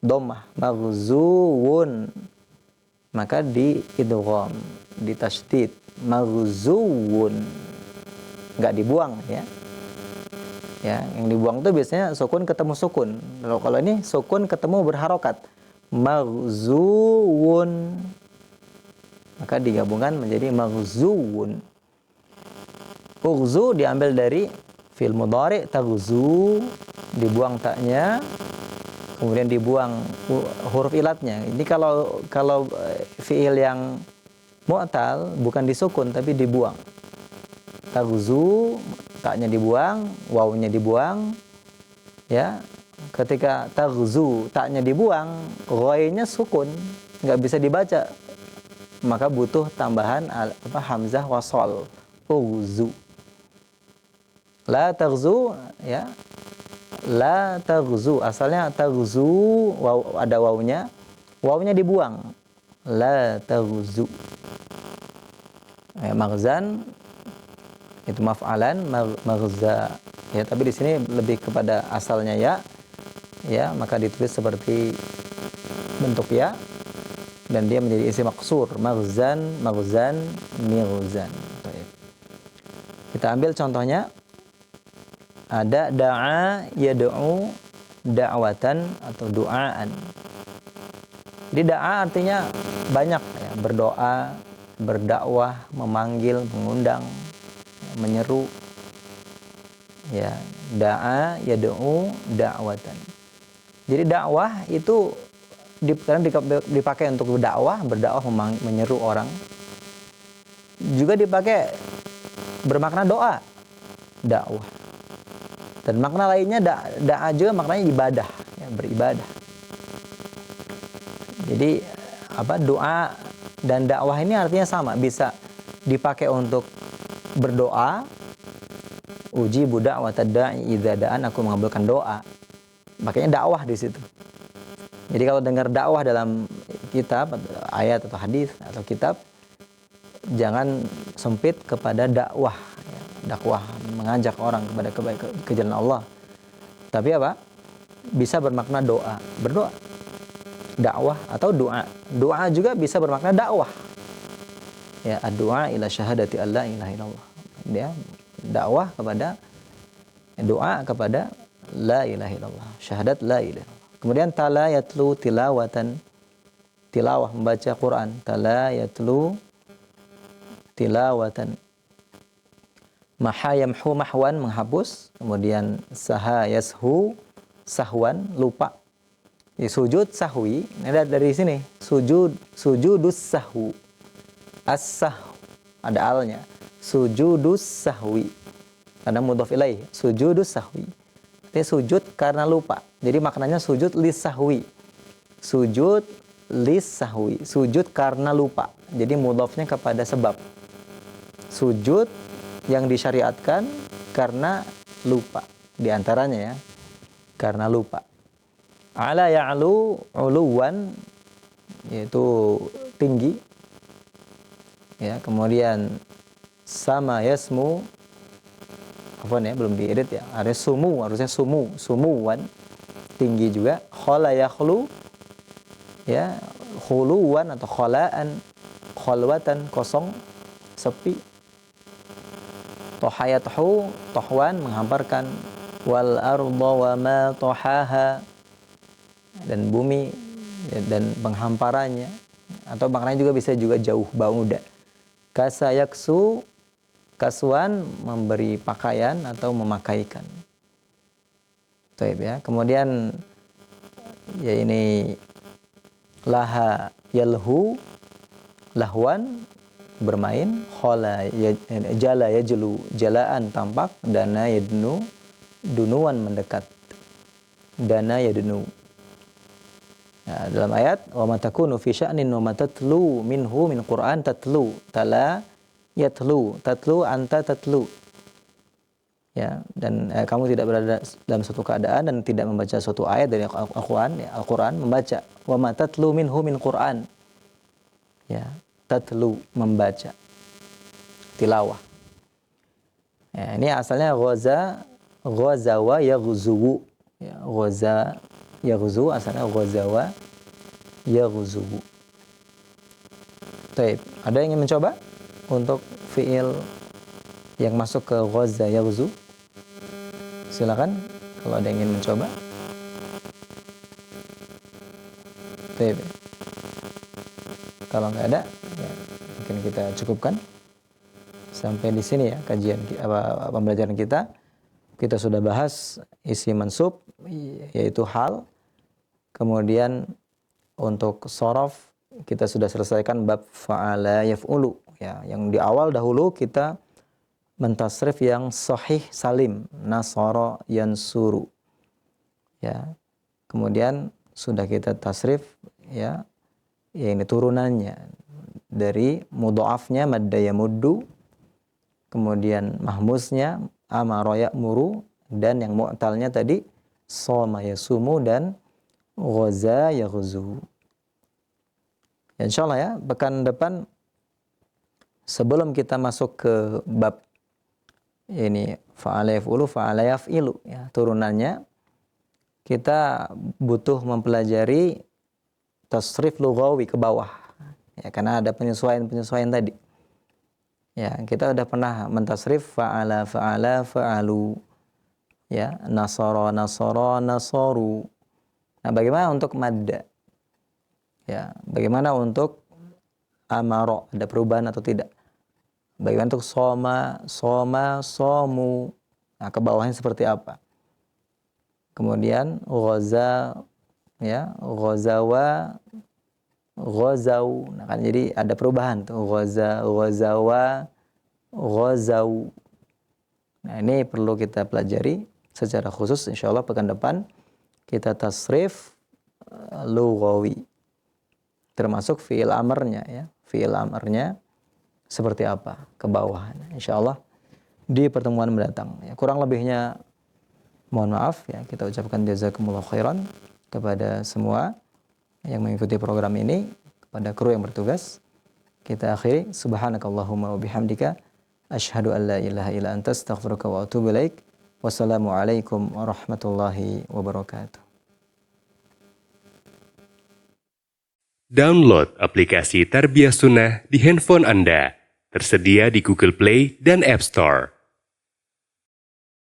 dhammah, maghzuwun. Maka di idgham, di tasydid, maghzuwun. Enggak dibuang ya. Ya, yang dibuang itu biasanya sukun ketemu sukun. Kalau ini sukun ketemu berharokat. Maghzuwun. Maka digabungkan menjadi maghzuwun. Ughzu diambil dari fi'il mudhari' taghzu, dibuang taknya, kemudian dibuang huruf ilatnya. Ini kalau fi'il yang mu'tal bukan disukun tapi dibuang. Taghzu, taknya dibuang, wawunya dibuang. Ya. Ketika taghzu, taknya dibuang, ghainnya sukun, nggak bisa dibaca. Maka butuh tambahan hamzah wasol. Ughzu. La taghzu, ya. La taghzu, asalnya taghzu, ada wawunya. Wawunya dibuang. La taghzu. Ya, maghzan itu maf'alan, maghza. Ya, tapi di sini lebih kepada asalnya ya. Ya, maka ditulis seperti bentuk ya dan dia menjadi isim maksur, maghzan, mighzan. Kita ambil contohnya. Ada da'a yad'u da'watan atau du'aan. Jadi da'a artinya banyak ya, berdoa, berdakwah, memanggil, mengundang, menyeru. Ya, da'a yad'u da'watan. Jadi dakwah itu kadang dipakai untuk berdakwah menyeru orang. Juga dipakai bermakna doa, dakwah. Dan makna lainnya da'a juga maknanya ibadah, ya, beribadah. Jadi doa dan dakwah ini artinya sama, bisa dipakai untuk berdoa. Ujibu da'watad da'i idza da'an, aku mengabulkan doa. Makanya dakwah di situ. Jadi kalau dengar dakwah dalam kitab, ayat atau hadis atau kitab, jangan sempit kepada dakwah. Dakwah mengajak orang kepada ke jalan Allah. Tapi bisa bermakna doa, berdoa, dakwah atau doa. Doa juga bisa bermakna dakwah. Ya, ad-du'a ila syahadati alla ilaha illallah. Dia dakwah kepada doa kepada la ilaha illallah, syahadat la ilaha illallah. Kemudian tala yatlu tilawatan, tilawah membaca Quran, tala yatlu tilawatan. Maha yamhu mahwan menghapus, kemudian saha yashu sahwan lupa. Sujud sahwi, ini dari sini, sujudus sahwu. As-sahw ada alnya. Sujudus sahwi. Karena mudhaf ilaih, sujudus sahwi. Ini sujud karena lupa. Jadi maknanya sujud lis sahwi. Sujud lis sahwi, sujud karena lupa. Jadi mudhafnya kepada sebab. Sujud yang disyariatkan karena lupa, di antaranya ya, karena lupa. Ala ya'lu uluwan, yaitu tinggi. Ya, kemudian sama yasmu, belum diedit ya. Harusnya sumuwan, tinggi juga. Khala yakhlu, ya, khuluwan atau khala'an, khalwatan, kosong, sepi. Tohayathu, tohwan, menghamparkan. Wal arda wa ma tohaha, dan bumi dan penghamparannya. Atau maknanya juga bisa jauh, bauda. Kasayaksu, kaswan, memberi pakaian atau memakaikan. Taib ya. Kemudian ya ini laha yalhu, lahwan, bermain. Khala jala yajlu, jalaan tampak. Dana yadnu, dunuan mendekat. Dana yadnu. Nah, dalam ayat wa ma takunu fi sya'nin wa ma tatlu minhu min Qur'an, tatlu, tala yatlu, tatlu anta tatlu. Ya, dan kamu tidak berada dalam suatu keadaan dan tidak membaca suatu ayat dari Al-Qur'an, ya, Al-Qur'an membaca. Wa ma tatlu minhu min Qur'an. Ya, tatlu, membaca, tilawah. Ya, ini asalnya ghazawa yaghzuwu. Ya, ghaza yaghzu asalnya ghazawa yaghzuwu. Baik, ada yang ingin mencoba untuk fiil yang masuk ke ghaza yaghzu? Silakan kalau ada yang ingin mencoba. Baik. Kalau nggak ada, ya, mungkin kita cukupkan sampai di sini ya kajian pembelajaran kita. Kita sudah bahas isi mansub yaitu hal. Kemudian untuk sorof kita sudah selesaikan bab fa'ala yaf'ulu ya, yang di awal dahulu kita mentasrif yang sahih salim, nasara yansuru. Ya. Kemudian sudah kita tasrif ya, ini turunannya dari mudha'afnya madda yamuddu, kemudian mahmusnya amara ya'muru, dan yang mu'talnya tadi shoma yasumu dan ghaza yaghzu. Ya, insyaallah ya, pekan depan sebelum kita masuk ke bab ini fa'ala yaf'ulu fa'ala yaf'ilu ya, turunannya kita butuh mempelajari tasrif lughawi ke bawah ya, karena ada penyesuaian tadi. Ya, kita udah pernah mentasrif fa'ala fa'alu ya, nasara nasaru. Nah, bagaimana untuk madda? Ya, bagaimana untuk amara, ada perubahan atau tidak? Bagaimana untuk soma, somu? Nah, ke bawahnya seperti apa? Kemudian ghaza ya, ghazawa, ghazau. Nah, kan jadi ada perubahan tuh, ghazawa, ghazau. Nah, ini perlu kita pelajari secara khusus, insyaallah pekan depan kita tasrif lughawi. Termasuk fi'il amarnya ya. Fi'il amarnya seperti apa ke bawah. Insyaallah di pertemuan mendatang. Ya, kurang lebihnya mohon maaf ya, kita ucapkan jazakumullah khairan kepada semua yang mengikuti program ini, kepada kru yang bertugas. Kita akhiri subhanakallahumma wa bihamdika asyhadu an la ilaha illa anta astaghfiruka wa atubu ilaik. Wassalamualaikum warahmatullahi wabarakatuh. Download aplikasi Tarbiyah Sunnah di handphone Anda. Tersedia di Google Play dan App Store.